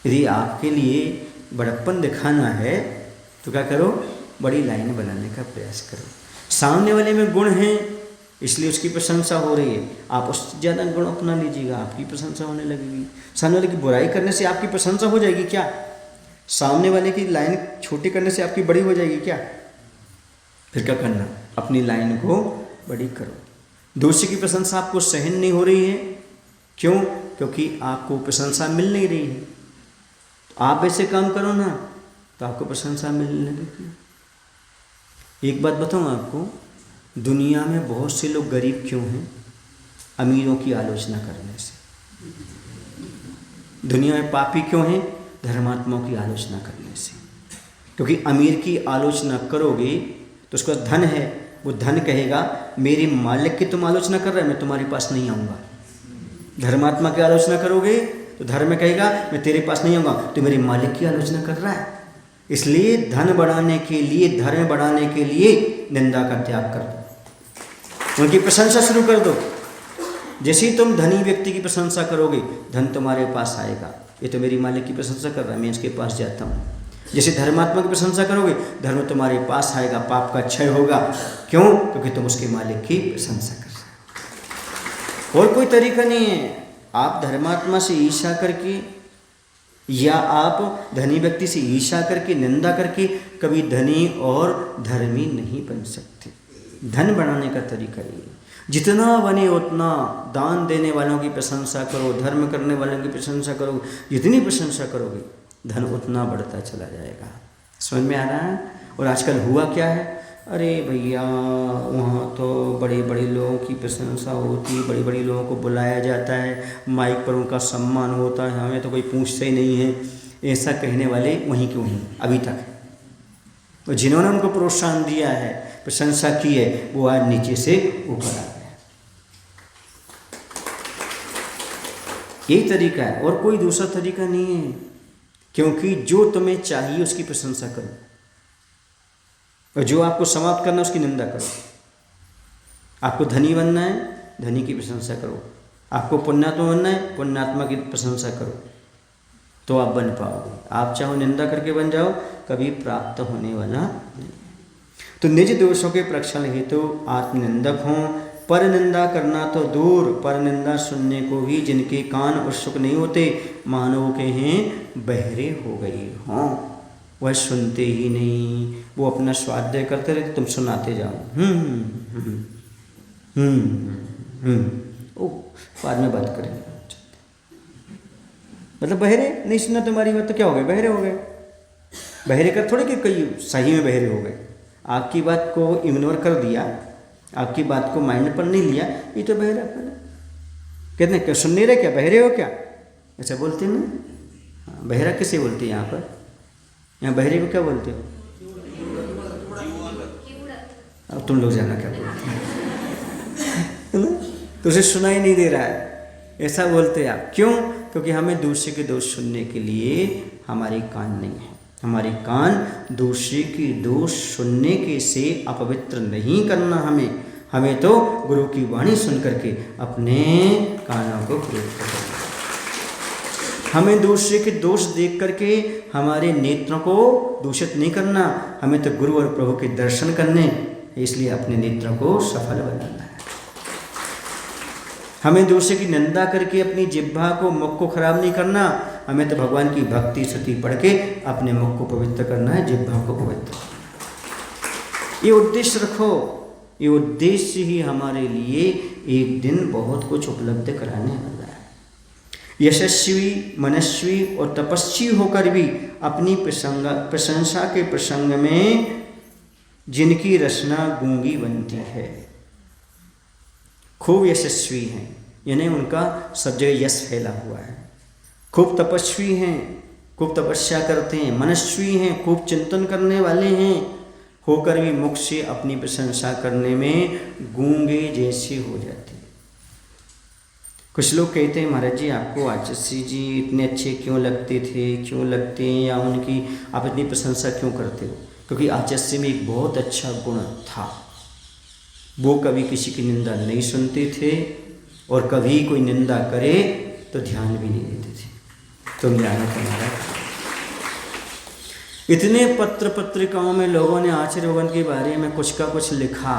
यदि आपके लिए बड़प्पन दिखाना है तो क्या करो, बड़ी लाइन बनाने का प्रयास करो। सामने वाले में गुण हैं इसलिए उसकी प्रशंसा हो रही है, आप उससे ज़्यादा गुण अपना लीजिएगा, आपकी प्रशंसा होने लगेगी। सामने वाले की बुराई करने से आपकी प्रशंसा हो जाएगी क्या? सामने वाले की लाइन छोटी करने से आपकी बड़ी हो जाएगी क्या? फिर क्या करना, अपनी लाइन को बड़ी करो। दूसरे की प्रशंसा आपको सहन नहीं हो रही है, क्यों? क्योंकि आपको प्रशंसा मिल नहीं रही है। तो आप ऐसे काम करो ना तो आपको प्रशंसा मिलने लगेगी। एक बात बताऊँ आपको, दुनिया में बहुत से लोग गरीब क्यों हैं? अमीरों की आलोचना करने से। दुनिया में पापी क्यों हैं? धर्मात्माओं की आलोचना करने से। क्योंकि अमीर की आलोचना करोगे तो उसका धन है, वो धन कहेगा मेरे मालिक की तुम आलोचना कर रहे हो, मैं तुम्हारे पास नहीं आऊँगा। धर्मात्मा की आलोचना करोगे तो धर्म कहेगा मैं तेरे पास नहीं आऊँगा, तो मेरे मालिक की आलोचना कर रहा है। इसलिए धन बढ़ाने के लिए, धर्म बढ़ाने के लिए निंदा का त्याग कर दो, उनकी प्रशंसा शुरू कर दो। जैसे ही तुम धनी व्यक्ति की प्रशंसा करोगे, धन तुम्हारे पास आएगा, ये तो मेरी मालिक की प्रशंसा कर रहा है, मैं इसके पास जाता हूँ। जैसे धर्मात्मा की प्रशंसा करोगे, धर्म तुम्हारे पास आएगा, पाप का क्षय होगा। क्यों? क्योंकि तुम उसके मालिक की प्रशंसा कर रहे हो। और कोई तरीका नहीं है। आप धर्मात्मा से ईर्ष्या करके या आप धनी व्यक्ति से ईर्ष्या करके, निंदा करके कभी धनी और धर्मी नहीं बन सकते। धन बढ़ाने का तरीका ये, जितना बने उतना दान देने वालों की प्रशंसा करो, धर्म करने वालों की प्रशंसा करो। जितनी प्रशंसा करोगे धन उतना बढ़ता चला जाएगा। समझ में आ रहा है? और आजकल हुआ क्या है, अरे भैया वहाँ तो बड़े बड़े लोगों की प्रशंसा होती, बड़े बड़े लोगों को बुलाया जाता है, माइक पर उनका सम्मान होता है, हमें तो कोई पूछता ही नहीं है। ऐसा कहने वाले वहीं के वहीं अभी तक, और जिन्होंने उनको प्रोत्साहन दिया है, प्रशंसा की है, वो आज नीचे से ऊपर आ गए। यही तरीका है, और कोई दूसरा तरीका नहीं है। क्योंकि जो तुम्हें चाहिए उसकी प्रशंसा करो, और जो आपको समाप्त करना है उसकी निंदा करो। आपको धनी बनना है, धनी की प्रशंसा करो। आपको पुण्यात्मा बनना है, पुण्यात्मा की प्रशंसा करो, तो आप बन पाओगे। आप चाहो निंदा करके बन जाओ, कभी प्राप्त होने वाला नहीं। तो निज दोषों के प्रक्षालन हेतु आत्मनिंदक हों। पर निंदा करना तो दूर, पर निंदा सुनने को भी जिनके कान उत्सुक नहीं होते, मानव के हैं बहरे हो गए हों। वह सुनते ही नहीं, वो अपना स्वाध्याय करते रहते, तुम सुनाते जाओ। ओ बाद में बात करेंगे। मतलब बहरे नहीं सुना तुम्हारी बात तो क्या हो गए? बहरे हो गए। बहरे कर थोड़े कि कई सही में बहरे हो गए। आपकी बात को इग्नोर कर दिया, आपकी बात को माइंड पर नहीं लिया, ये तो बहरा है। कहते हैं क्या सुन नहीं रहे, क्या बहरे हो क्या? ऐसा बोलते हैं ना। बहरा किसे बोलते हैं यहाँ पर? यहाँ बहरे को क्या बोलते हो? अब तुम लोग जाना क्या बोलते हैं। तो उसे सुनाई नहीं दे रहा है, ऐसा बोलते हैं आप। क्यों? क्योंकि हमें दूसरे के दोष सुनने के लिए हमारे कान नहीं है। हमारे कान दूसरे की दोष सुनने के से अपवित्र नहीं करना हमें तो गुरु की वाणी सुन करके अपने कानों को पवित्र करना। हमें दूसरे के दोष देख करके हमारे नेत्रों को दूषित नहीं करना, हमें तो गुरु और प्रभु के दर्शन करने, इसलिए अपने नेत्रों को सफल बनाना है। हमें दूसरे की निंदा करके अपनी जिह्वा को, मुख को खराब नहीं करना, हमें तो भगवान की भक्ति स्तुति पढ़ के अपने मुख को पवित्र करना है, जिह्वा को पवित्र। ये उद्देश्य रखो, ये उद्देश्य ही हमारे लिए एक दिन बहुत कुछ उपलब्ध कराने वाला है। यशस्वी, मनस्वी और तपस्वी होकर भी अपनी प्रशंसा के प्रसंग में जिनकी रचना गूंगी बनती है। खूब यशस्वी हैं, यानी उनका सब जगह यश फैला हुआ है। खूब तपस्वी हैं, खूब तपस्या करते हैं। मनस्वी हैं, खूब चिंतन करने वाले हैं, होकर भी मुख से अपनी प्रशंसा करने में गूंगे जैसे हो जाते हैं। कुछ लोग कहते हैं महाराज जी आपको आचार्य जी इतने अच्छे क्यों लगते थे, क्यों लगते हैं, या उनकी आप इतनी प्रशंसा क्यों करते हो? क्योंकि आचार्य में एक बहुत अच्छा गुण था, वो कभी किसी की निंदा नहीं सुनते थे और कभी कोई निंदा करे तो ध्यान भी नहीं देते थे। तुम जानो तुम्हारा इतने पत्र पत्रिकाओं में लोगों ने आचार्य भगवान के बारे में कुछ का कुछ लिखा,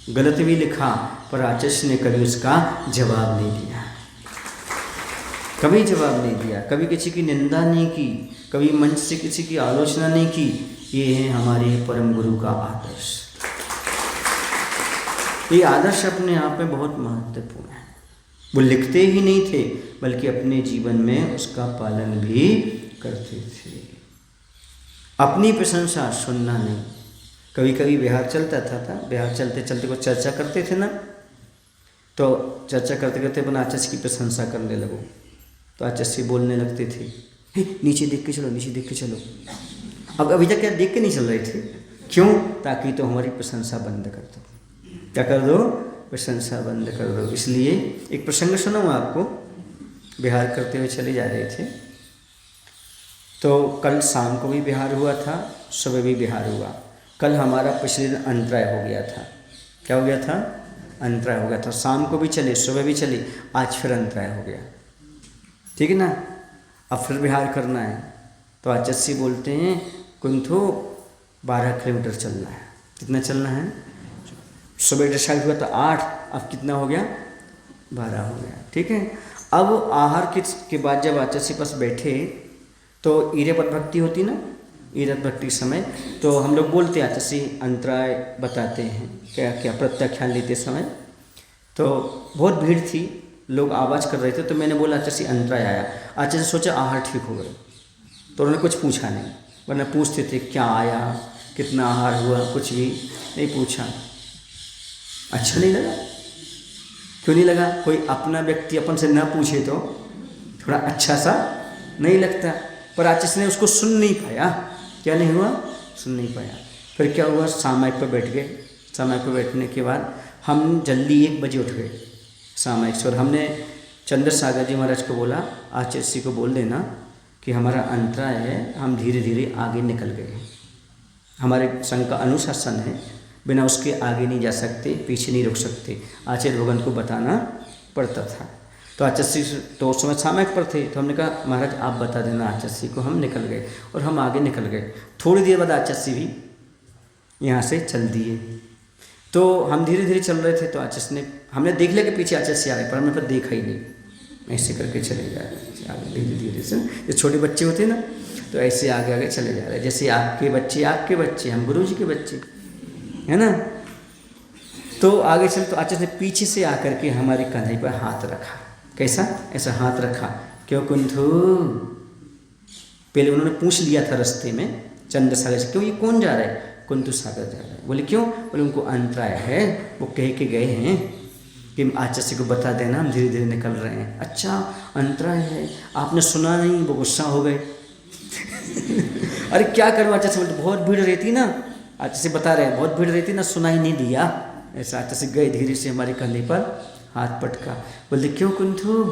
गलत भी लिखा, पर आचार्य ने कभी उसका जवाब नहीं दिया, कभी जवाब नहीं दिया, कभी किसी की निंदा नहीं की, कभी मंच से किसी की आलोचना नहीं की। ये है हमारे परम गुरु का आदर्श। ये आदर्श अपने आप में बहुत महत्वपूर्ण है। वो लिखते ही नहीं थे बल्कि अपने जीवन में उसका पालन भी करते थे। अपनी प्रशंसा सुनना नहीं। कभी कभी बिहार चलता था बिहार चलते चलते कुछ चर्चा करते थे ना, तो चर्चा करते करते अपन आचार्य की प्रशंसा करने लगो तो आचार्य बोलने लगते थे, नीचे देख के चलो, नीचे देख के चलो। अब अभी तक क्या देख के नहीं चल रहे थे, क्यों? ताकि तो हमारी प्रशंसा बंद कर दो। क्या कर दो? प्रशंसा बंद कर दो। इसलिए एक प्रसंग सुनाऊँ आपको। बिहार करते हुए चले जा रहे थे, तो कल शाम को भी बिहार हुआ था, सुबह भी बिहार हुआ। कल हमारा पिछले दिन अंतराय हो गया था। क्या हो गया था? अंतराय हो गया था। शाम को भी चले, सुबह भी चले, आज फिर अंतराय हो गया। ठीक है ना? अब फिर बिहार करना है। तो आचार्य बोलते हैं कुंथो 12 किलोमीटर चलना है। कितना चलना है? सुबह डिसाइड हुआ था 8, अब कितना हो गया? 12 हो गया। ठीक है। अब आहार के बाद जब आचार्य पास बैठे तो ईरेपद भक्ति होती ना, ईरद भक्ति समय, तो हम लोग बोलते आचार्य अंतराय बताते हैं क्या क्या प्रत्याख्यान लेते समय। तो बहुत भीड़ थी, लोग आवाज़ कर रहे थे, तो मैंने बोला आचार्य अंतराय आया। आचार्य सोचा आहार ठीक हो गए, तो उन्होंने कुछ पूछा नहीं, वरना पूछते थे क्या आया, कितना आहार हुआ, कुछ भी नहीं पूछा। अच्छा नहीं लगा? क्यों नहीं लगा? कोई अपना व्यक्ति अपन से न पूछे तो थोड़ा अच्छा सा नहीं लगता। पर आचार्य ने उसको सुन नहीं पाया। क्या नहीं हुआ? सुन नहीं पाया। फिर क्या हुआ? सामायिक पर बैठ गए। सामायिक पर बैठने के बाद हम जल्दी 1 बजे उठ गए सामायिक से, और हमने चंद्र सागर जी महाराज को बोला आचार्य को बोल देना कि हमारा अंतराय है, हम धीरे धीरे आगे निकल गए। हमारे संघ का अनुशासन है, बिना उसके आगे नहीं जा सकते, पीछे नहीं रुक सकते। आचार्य भगवान को बताना पड़ता था। तो आचार्य तो उस समय सामायिक पर थे, तो हमने कहा महाराज आप बता देना आचार्य को। हम निकल गए और हम आगे निकल गए। थोड़ी देर बाद आचार्य भी यहाँ से चल दिए। तो हम धीरे धीरे चल रहे थे, तो आचार्य ने, हमने देख लिया कि पीछे आचार्य आ रहे, पर हमने फिर देखा ही नहीं, ऐसे करके चले जा रहे आगे धीरे धीरे से। जो छोटे बच्चे होते हैं ना, तो ऐसे आगे आगे चले जा रहे, जैसे आपके बच्चे हम गुरु जी के बच्चे, है ना। तो आगे चल, तो आचार्य ने पीछे से आकर के हमारी कंधे पर हाथ रखा। कैसा? ऐसा हाथ रखा। क्यों कुंथू? पहले उन्होंने पूछ लिया था रास्ते में चंद्र सागर से, क्यों ये कौन जा रहा है? कुंथू सागर जा रहा है। बोले क्यों? बोले उनको अंतराय है, वो कह के गए हैं कि आचार्य को बता देना, हम धीरे धीरे निकल रहे हैं। अच्छा अंतराय है, आपने सुना नहीं? वो गुस्सा हो गए। अरे क्या करूँ आचार्य से, बोलते बहुत भीड़ रहती ना, आचार्य से बता रहे हैं बहुत भीड़ रहती ना, सुना ही नहीं दिया। ऐसा आचार्य गए, धीरे से हमारे कंधे पर हाथ पटका। बोलते क्यों कुंथू,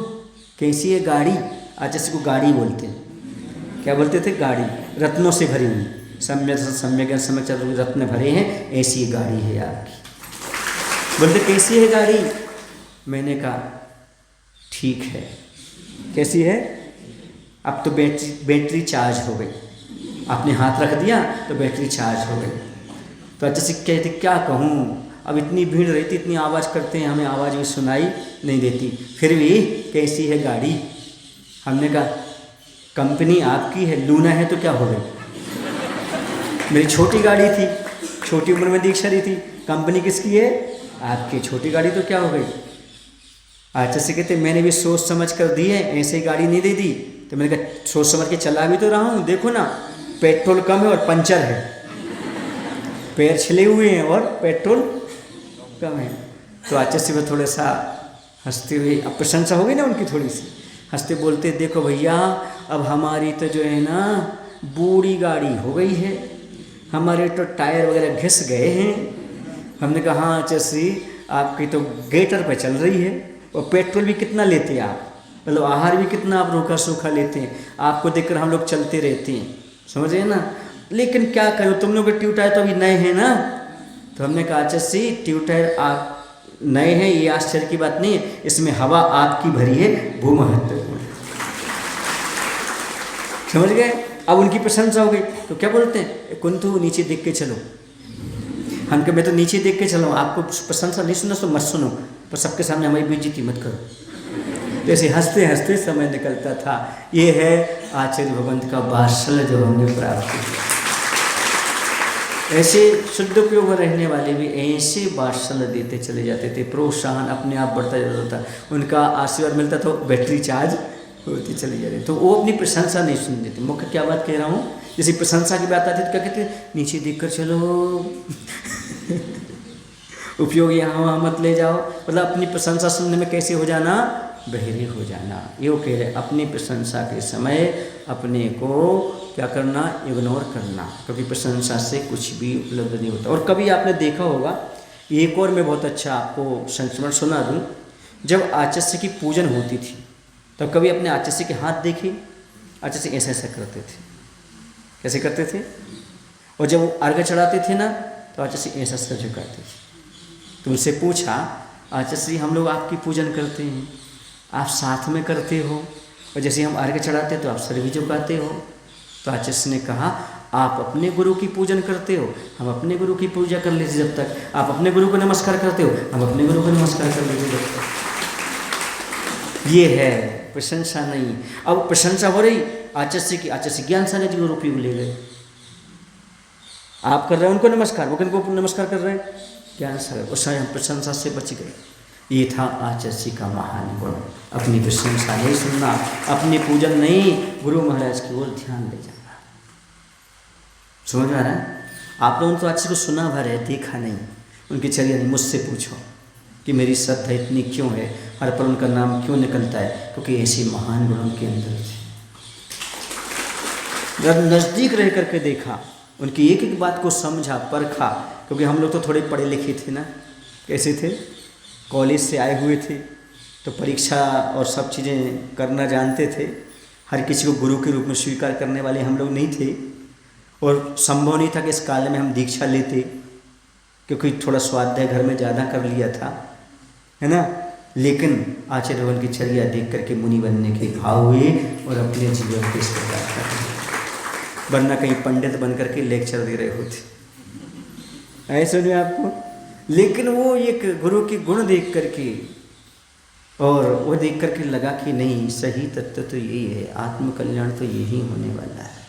कैसी है गाड़ी? आचार्य को गाड़ी बोलते हैं। क्या बोलते थे? गाड़ी, रत्नों से भरी हुई, सम्यक रत्न भरे हैं, ऐसी गाड़ी है आपकी। बोलते कैसी है गाड़ी? मैंने कहा ठीक है। कैसी है? अब तो बैटरी चार्ज हो गई, आपने हाथ रख दिया तो बैटरी चार्ज हो गई। तो आचार्य कहते क्या कहूँ, अब इतनी भीड़ रहती, इतनी आवाज़ करते हैं, हमें आवाज़ भी सुनाई नहीं देती, फिर भी कैसी है गाड़ी? हमने कहा कंपनी आपकी है, लूना है तो क्या हो गई? मेरी छोटी गाड़ी थी, छोटी उम्र में दीक्षा दी थी, कंपनी किसकी है? आपकी। छोटी गाड़ी तो क्या हो गई? आचार्य से कहते मैंने भी सोच समझ कर दी है, ऐसे ही गाड़ी नहीं दे दी। तो मैंने कहा सोच समझ के चला भी तो रहा हूँ, देखो ना पेट्रोल कम है और पंचर है, पैर छिले हुए हैं और पेट्रोल कम है। तो आचार्य से वो थोड़ा सा हंसते हुए, अब प्रशंसा हो गई ना उनकी थोड़ी सी, हंसते बोलते देखो भैया अब हमारी तो जो है ना बूढ़ी गाड़ी हो गई है, हमारे तो टायर वगैरह घिस गए हैं। हमने कहा हाँ आचार्य आपकी तो गेटर पे चल रही है, और पेट्रोल भी कितना लेते हैं आप, मतलब आहार भी कितना आप रूखा सूखा लेते हैं, आपको देखकर हम लोग चलते रहते हैं, समझ रहे हैं ना। लेकिन क्या करो, तुम लोग के ट्यूब टायर तो अभी नए हैं ना। तो हमने कहा आचार्य ट्यूब टायर आप नए हैं ये आश्चर्य की बात नहीं है, इसमें हवा आपकी भरी है वो महत्वपूर्ण, समझ गए। अब उनकी प्रशंसा हो गई तो क्या बोलते हैं कुंतु नीचे देख के चलो। हम कह मैं तो नीचे देख के चलो, आपको प्रशंसा नहीं सुना तो मत सुनो, पर सबके सामने हमारी बेइज्जती मत करो। तो ऐसे हंसते हंसते समय निकलता था। ये है आचार्य भगवंत का वात्सल्य जो हमने प्राप्त किया। ऐसे शुद्ध उपयोग में रहने वाले भी ऐसे वात्सल्य देते चले जाते थे, प्रोत्साहन अपने आप बढ़ता जाता था, उनका आशीर्वाद मिलता था, बैटरी चार्ज होती चली जा रही। तो वो अपनी प्रशंसा नहीं सुन देते। मुख्य क्या बात कह रहा हूँ, जैसे प्रशंसा की बात आती तो क्या कहते नीचे देख कर चलो उपयोग यहाँ वहाँ मत ले जाओ, मतलब अपनी प्रशंसा सुनने में कैसे हो जाना, बहरे हो जाना। ये वो कह रहे अपनी प्रशंसा के समय अपने को क्या करना, इग्नोर करना, क्योंकि प्रशंसा से कुछ भी उपलब्ध नहीं होता। और कभी आपने देखा होगा, एक और मैं बहुत अच्छा आपको संस्मरण सुना दूँ, जब आचार्य की पूजन होती थी तब कभी अपने आचार्य के हाथ देखे, आचार्य ऐसा ऐसा करते थे, कैसे करते थे। और जब वो अर्घ्य चढ़ाते थे ना तो आचार्य ऐसा सर झुकाते थे। तो उनसे पूछा आचार्य हम लोग आपकी पूजन करते हैं, आप साथ में करते हो, और जैसे हम अर्घ्य चढ़ाते तो आप सर भी झुकाते हो। तो आचार्य ने कहा आप अपने गुरु की पूजन करते हो, हम अपने गुरु की पूजा कर लीजिए जब तक, आप अपने गुरु को नमस्कार करते हो, हम अपने गुरु को नमस्कार कर लीजिए जब तक। ये है प्रशंसा नहीं। अब प्रशंसा हो रही आचार्य की, आचार्य ज्ञान सागर जी को रूपी ले गए, आप कर रहे हैं उनको नमस्कार, वो किनको नमस्कार कर रहे हैं, ज्ञान सागर, उस समय हम प्रशंसा से बच गए। ये था आचार्य का महान गुण, अपनी प्रशंसा नहीं सुनना, अपनी पूजन नहीं, गुरु महाराज की ओर ध्यान ले जाना। समझ में आ रहा है। आप लोगों ने तो आचार्य को सुना भर है, देखा नहीं, उनकी चर्या नहीं। मुझसे पूछो कि मेरी श्रद्धा इतनी क्यों है, हर पर उनका नाम क्यों निकलता है, क्योंकि ऐसे महान गुण उनके अंदर थे। जब नज़दीक रह करके देखा, उनकी एक एक बात को समझा, परखा, क्योंकि हम लोग तो थोड़े पढ़े लिखे थे ना, कैसे थे, कॉलेज से आए हुए थे, तो परीक्षा और सब चीज़ें करना जानते थे। हर किसी को गुरु के रूप में स्वीकार करने वाले हम लोग नहीं थे, और संभव नहीं था कि इस काल में हम दीक्षा लेते, क्योंकि थोड़ा स्वाध्याय घर में ज़्यादा कर लिया था, है ना। लेकिन आचार्य भगवान की चर्या देख करके मुनि बनने के भाव हुए और अपने जीवन को इस प्रकार कर, वरना कहीं पंडित बन करके लेक्चर दे रहे होते, ऐसे नहीं आपको। लेकिन वो एक गुरु के गुण देख करके, और वो देख करके लगा कि नहीं, सही तत्व तो यही है, आत्मकल्याण तो यही होने वाला है।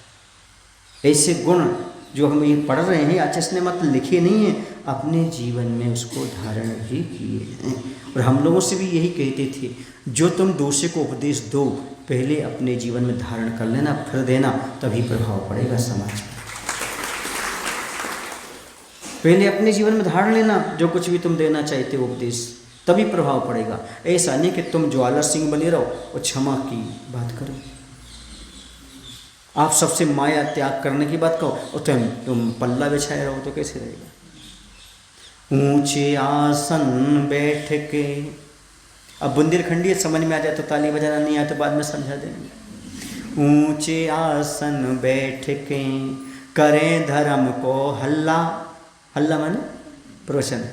ऐसे गुण जो हम ये पढ़ रहे हैं, आचार्य ने मतलब लिखे नहीं हैं, अपने जीवन में उसको धारण भी किए हैं। और हम लोगों से भी यही कहते थे, जो तुम दूसरे को उपदेश दो, पहले अपने जीवन में धारण कर लेना, फिर देना, तभी प्रभाव पड़ेगा समाज में। पहले अपने जीवन में धारण लेना, जो कुछ भी तुम देना चाहते हो उपदेश, तभी प्रभाव पड़ेगा। ऐसा नहीं कि तुम ज्वाला सिंह बने रहो और क्षमा की बात करो, आप सबसे माया त्याग करने की बात कहो और तुम पल्ला बिछाए रहो, तो कैसे रहेगा। ऊंचे आसन बैठ के, अब बुंदेलखंडी समझ में आ जाए तो ताली बजाना, नहीं आए तो बाद में समझा देंगे। ऊंचे आसन बैठ के करें धर्म को हल्ला, हल्ला माने प्रवचन।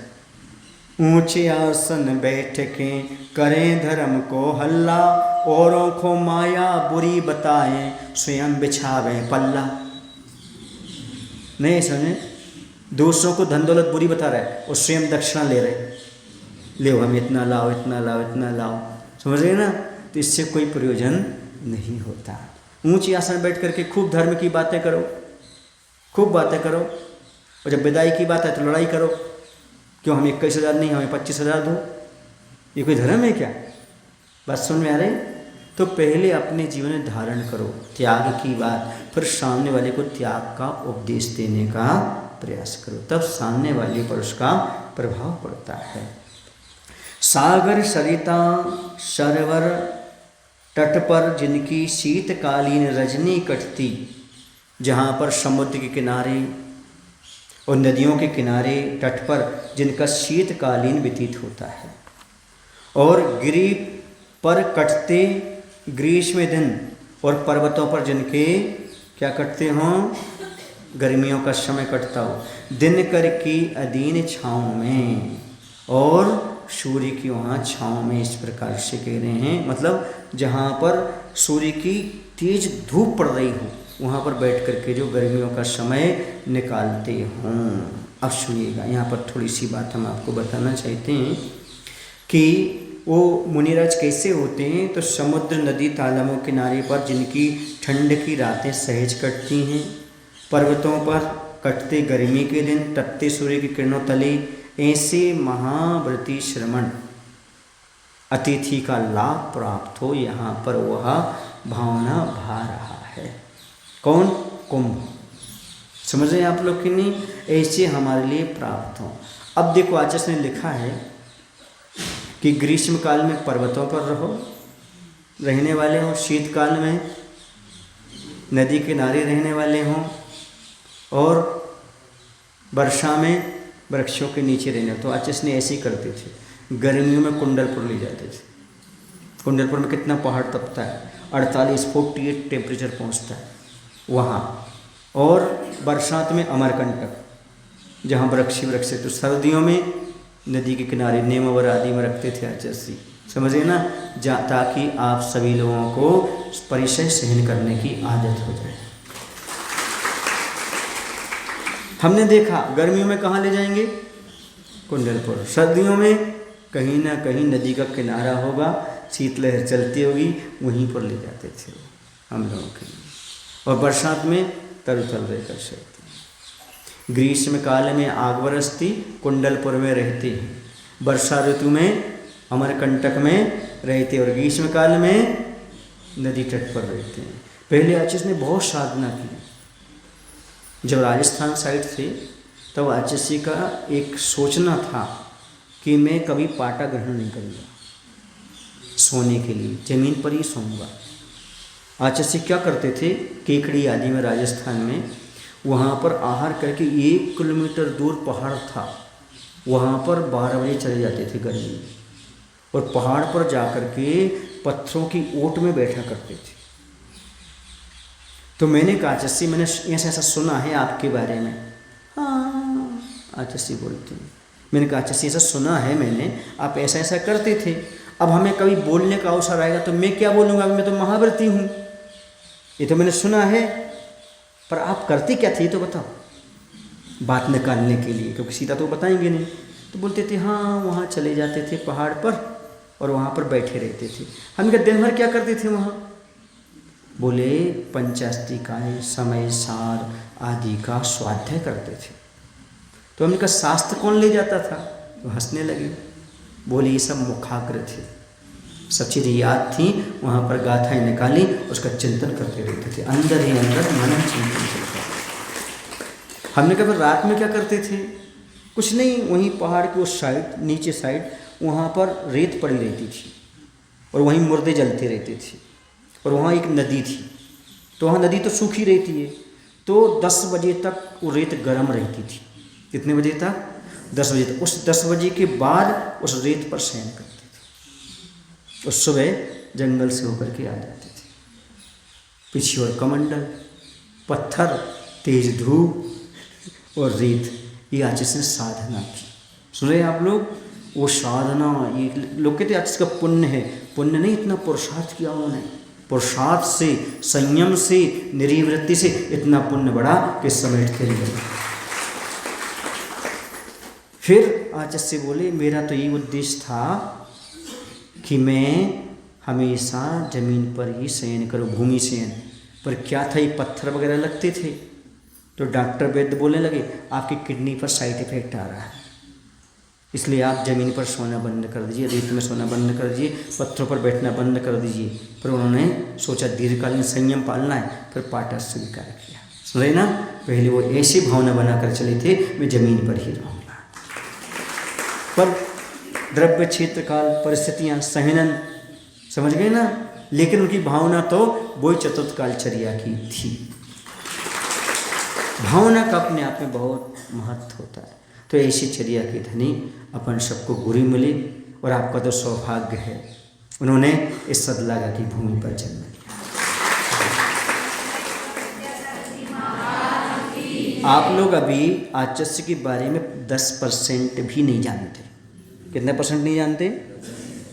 ऊंचे आसन बैठ के करें धर्म को हल्ला, औरों को माया बुरी बताएं, स्वयं बिछावें पल्ला। नहीं समझे, दूसरों को धन दौलत बुरी बता रहा है और स्वयं दक्षिणा ले रहे, ले हम इतना लाओ, इतना लाओ, इतना लाओ, समझ रहे ना। तो इससे कोई प्रयोजन नहीं होता। ऊंचे आसन बैठ करके खूब धर्म की बातें करो, खूब बातें करो, और जब विदाई की बात है तो लड़ाई करो, क्यों हम 21,000 नहीं, हमें 25,000 दो, ये कोई धर्म है क्या। बात समझ में आ रही? तो पहले अपने जीवन में धारण करो त्याग की बात, फिर सामने वाले को त्याग का उपदेश देने का प्रयास करो, तब सामने वाले पर उसका प्रभाव पड़ता है। सागर सरिता सरोवर तट पर जिनकी शीतकालीन रजनी कटती, जहाँ पर समुद्र के किनारे और नदियों के किनारे तट पर जिनका शीतकालीन व्यतीत होता है, और गिरी पर कटते ग्रीष्म दिन, और पर्वतों पर जिनके क्या कटते हों, गर्मियों का समय कटता हो, दिन कर की अधीन छाँव में और सूर्य की वहाँ छाँव में, इस प्रकार से कह रहे हैं। मतलब जहाँ पर सूर्य की तेज धूप पड़ रही हो वहाँ पर बैठ कर के जो गर्मियों का समय निकालते हों। अब सुनिएगा, यहाँ पर थोड़ी सी बात हम आपको बताना चाहते हैं कि वो मुनिराज कैसे होते हैं। तो समुद्र नदी तालाबों किनारे पर जिनकी ठंड की रातें सहज कटती हैं, पर्वतों पर कटते गर्मी के दिन, तपते सूर्य की किरणों तले ऐसे महाव्रती श्रमण अतिथि का लाभ प्राप्त हो, यहाँ पर वह भावना भा रहा है। कौन? कुंभ। समझ रहे हैं आप लोग कि नहीं? ऐसे हमारे लिए प्राप्त हो। अब देखो आचार्य ने लिखा है कि ग्रीष्म काल में पर्वतों पर रहने वाले हों, शीतकाल में नदी किनारे रहने वाले हों, और वर्षा में वृक्षों के नीचे रहने। तो आचार्य ने ऐसे ही करते थे। गर्मियों में कुंडलपुर ले जाते थे। कुंडलपुर में कितना पहाड़ तपता है, 48 टेम्परेचर पहुंचता है वहाँ। और बरसात में अमरकंटक, जहाँ वृक्ष है। तो सर्दियों में नदी के किनारे नेमवर आदि में रखते थे आचार्य, समझे ना, ताकि आप सभी लोगों को परिचय सहन करने की आदत हो जाए। हमने देखा गर्मियों में कहाँ ले जाएंगे? कुंडलपुर। सर्दियों में कहीं ना कहीं नदी का किनारा होगा, शीतलहर चलती होगी, वहीं पर ले जाते थे हम लोगों के लिए। और बरसात में तरुतल रहकर सकते हैं। ग्रीष्म काल में आग बरसती, कुंडलपुर में रहते हैं। वर्षा ऋतु में अमरकंटक में रहते, और ग्रीष्म काल में नदी तट पर रहते हैं। पहले आचार्य ने बहुत साधना की। जब राजस्थान साइड थे तब आचार्य का एक सोचना था कि मैं कभी पाटा ग्रहण नहीं करूँगा, सोने के लिए जमीन पर ही सोऊंगा। आचार्य क्या करते थे, केकड़ी आदि में राजस्थान में, वहाँ पर आहार करके 1 किलोमीटर दूर पहाड़ था, वहाँ पर 12 बजे चले जाते थे गर्मी में, और पहाड़ पर जा कर के पत्थरों की ओट में बैठा करते थे। तो मैंने कहा आचार्य, मैंने ऐसा ऐसा सुना है आपके बारे में। हाँ, आचार्य बोलते हैं। मैंने कहा आचार्य ऐसा सुना है मैंने, आप ऐसा ऐसा करते थे। अब हमें कभी बोलने का अवसर आएगा तो मैं क्या बोलूँगा, मैं तो महाव्रती हूँ, ये तो मैंने सुना है, पर आप करते क्या थे तो बताओ, बात निकालने के लिए, क्योंकि सीधा तो बताएंगे नहीं। तो बोलते थे हाँ, वहाँ चले जाते थे पहाड़ पर और वहाँ पर बैठे रहते थे। हम क्या दिन भर क्या करते थे वहाँ? बोले पंचास्तिकाएँ, समय सार आदि का स्वाध्याय करते थे। तो हमने कहा शास्त्र कौन ले जाता था? तो हंसने लगे, बोले ये सब मुखाग्र थे, सब चीज़ें याद थी, वहाँ पर गाथाएँ निकाली, उसका चिंतन करते रहते थे, अंदर ही अंदर मनन चिंतन चलता। हमने कहा रात में क्या करते थे? कुछ नहीं, वहीं पहाड़ के उस साइड, नीचे साइड, वहाँ पर रेत पड़ी रहती थी और वहीं मुर्दे जलते रहते थे, और वहाँ एक नदी थी। तो वहाँ नदी तो सूखी रहती है, तो 10 बजे तक वो रेत गर्म रहती थी। कितने बजे तक? 10 बजे तक। उस 10 बजे के बाद उस रेत पर शयन करते थे। उस सुबह जंगल से होकर के आ जाते थे। पीछे और कमंडल, पत्थर, तेज धूप और रेत, ये आचार्य ने साधना की। सुन रहे हैं आप लोग? वो साधना, ये लोग कहते आचार्य का पुण्य है। पुण्य नहीं, इतना पुरुषार्थ किया उन्होंने, पुरुषार्थ से, संयम से, निर्वृत्ति से इतना पुण्य बढ़ा कि समेट के लिए। फिर आचार्य से बोले मेरा तो यही उद्देश्य था कि मैं हमेशा जमीन पर ही शयन करूँ, भूमि शयन। पर क्या था, ये पत्थर वगैरह लगते थे, तो डॉक्टर वैद्य बोलने लगे आपकी किडनी पर साइड इफेक्ट आ रहा है, इसलिए आप ज़मीन पर सोना बंद कर दीजिए, रेत में सोना बंद कर दीजिए, पत्थरों पर बैठना बंद कर दीजिए। पर उन्होंने सोचा दीर्घकालीन संयम पालना है, फिर पाठ स्वीकार किया। सुन रहे ना, पहले वो ऐसी भावना बनाकर चले थे, मैं ज़मीन पर ही रहूँगा। पर द्रव्य, क्षेत्र, काल, परिस्थितियाँ, संहनन, समझ गए ना, लेकिन उनकी भावना तो वही चतुर्थ कालचर्या की थी। भावना का अपने आप में बहुत महत्व होता है। तो ऐसी चर्या के धनी अपन सबको गुरु मिले, और आपका तो सौभाग्य है, उन्होंने इस सदलागा की भूमि पर जन्म लिया। आप लोग अभी आचस्य के बारे में 10% भी नहीं जानते। कितने परसेंट नहीं जानते?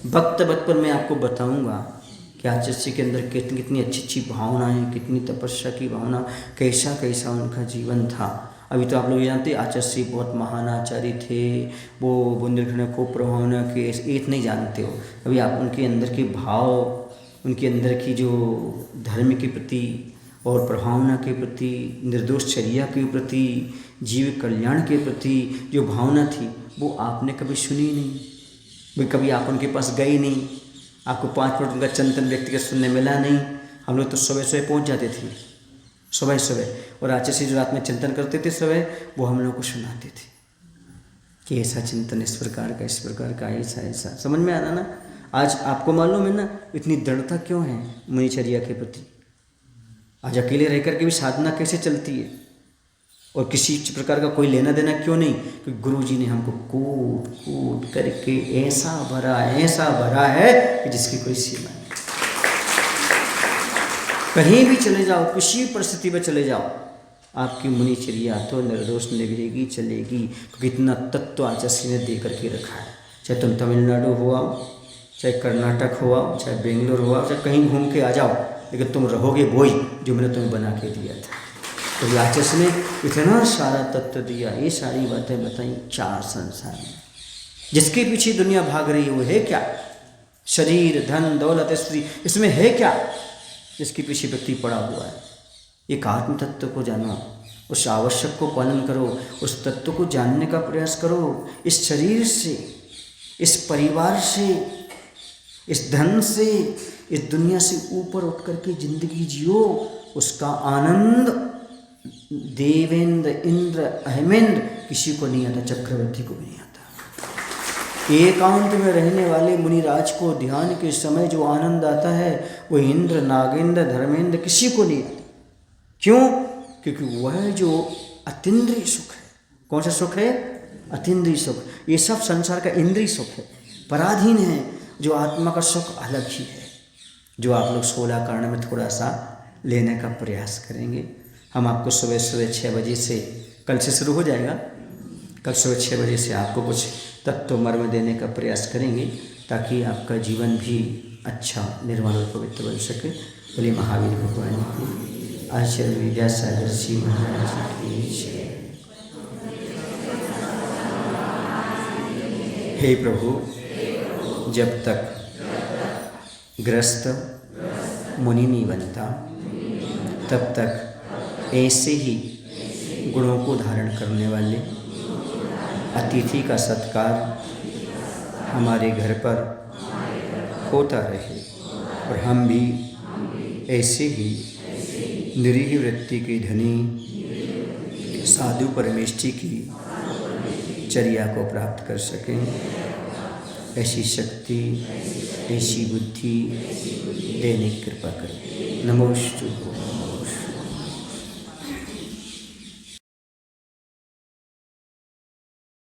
वक्त वक्त पर मैं आपको बताऊंगा कि आचस्य के अंदर कितनी कितनी अच्छी अच्छी भावनाएं, कितनी तपस्या की भावना, कैसा कैसा उनका जीवन था। अभी तो आप लोग ये जानते आचस्य बहुत महान आचार्य थे, वो बुंदेलखंड को प्रभावना के एक नहीं जानते हो। अभी आप उनके अंदर के भाव, उनके अंदर की जो धर्म के प्रति और प्रभावना के प्रति, निर्दोष चर्या के प्रति, जीव कल्याण के प्रति जो भावना थी, वो आपने कभी सुनी नहीं। भाई कभी आप उनके पास गए नहीं, आपको 5 मिनट उनका चिंतन व्यक्तिगत सुनने मिला नहीं। हम लोग तो सुबह सुबह पहुंच जाते थे, सुबह सुबह, और आचार्य जो रात में चिंतन करते थे सुबह, वो हम लोग को सुनाते थे कि ऐसा चिंतन इस प्रकार का, इस प्रकार का, ऐसा ऐसा। समझ में आ रहा ना? आज आपको मालूम है ना इतनी दृढ़ता क्यों है मुनिचर्या के प्रति। आज अकेले रह कर के भी साधना कैसे चलती है, और किसी प्रकार का कोई लेना देना क्यों नहीं? क्योंकि गुरु जी ने हमको कूट कूट करके ऐसा भरा है कि जिसकी कोई सीमा नहीं। कहीं भी चले जाओ, किसी परिस्थिति में चले जाओ, आपकी मुनिचर्या तो निर्दोष निभेगी, चलेगी, क्योंकि इतना तत्व आचार्य ने दे करके रखा है। चाहे तुम तमिलनाडु हुआ, चाहे कर्नाटक हुआ, चाहे बेंगलोर हुआ, चाहे कहीं घूम के आ जाओ, लेकिन तुम रहोगे वही जो मैंने तुम्हें बना के दिया था। तो आचार्य ने इतना सारा तत्व दिया, ये सारी बातें बताई 4 संसार में। जिसके पीछे दुनिया भाग रही है वो है क्या? शरीर, धन, दौलत, स्त्री, इसमें है क्या जिसके पीछे व्यक्ति पड़ा हुआ है? एक आत्म तत्व को जानो, उस आवश्यक को पालन करो, उस तत्व को जानने का प्रयास करो। इस शरीर से, इस परिवार से, इस धन से, इस दुनिया से ऊपर उठ करके जिंदगी जियो। उसका आनंद देवेंद्र, इंद्र, अहमेंद्र किसी को नहीं आता, चक्रवर्ती को भी नहीं आता। एकांत में रहने वाले मुनिराज को ध्यान के समय जो आनंद आता है वो इंद्र, नागेंद्र, धर्मेंद्र किसी को नहीं आता। क्यों? क्योंकि वह जो अतीन्द्रिय सुख है। कौन सा सुख है? अतीन्द्रिय सुख। ये सब संसार का इंद्रिय सुख है, पराधीन है। जो आत्मा का सुख अलग ही है, जो आप लोग 16 कारण में थोड़ा सा लेने का प्रयास करेंगे। हम आपको सुबह 6 बजे से, कल से शुरू हो जाएगा, कल सुबह 6 बजे से आपको कुछ तत्व मर्म देने का प्रयास करेंगे, ताकि आपका जीवन भी अच्छा, निर्मल और पवित्र बन सके। बोलिए महावीर भगवान की, आचार्य विद्यासागर जी महाराज की जय। हे प्रभु, जब तक गृहस्थ मुनि नहीं बनता, तब तक ऐसे ही गुणों को धारण करने वाले अतिथि का सत्कार हमारे घर पर होता रहे, और हम भी ऐसे ही निरीह वृत्ति के धनी साधु परमेष्ठी की चर्या को प्राप्त कर सकें। ऐसी शक्ति, ऐसी बुद्धि देने की कृपा करें। नमोस्तुते।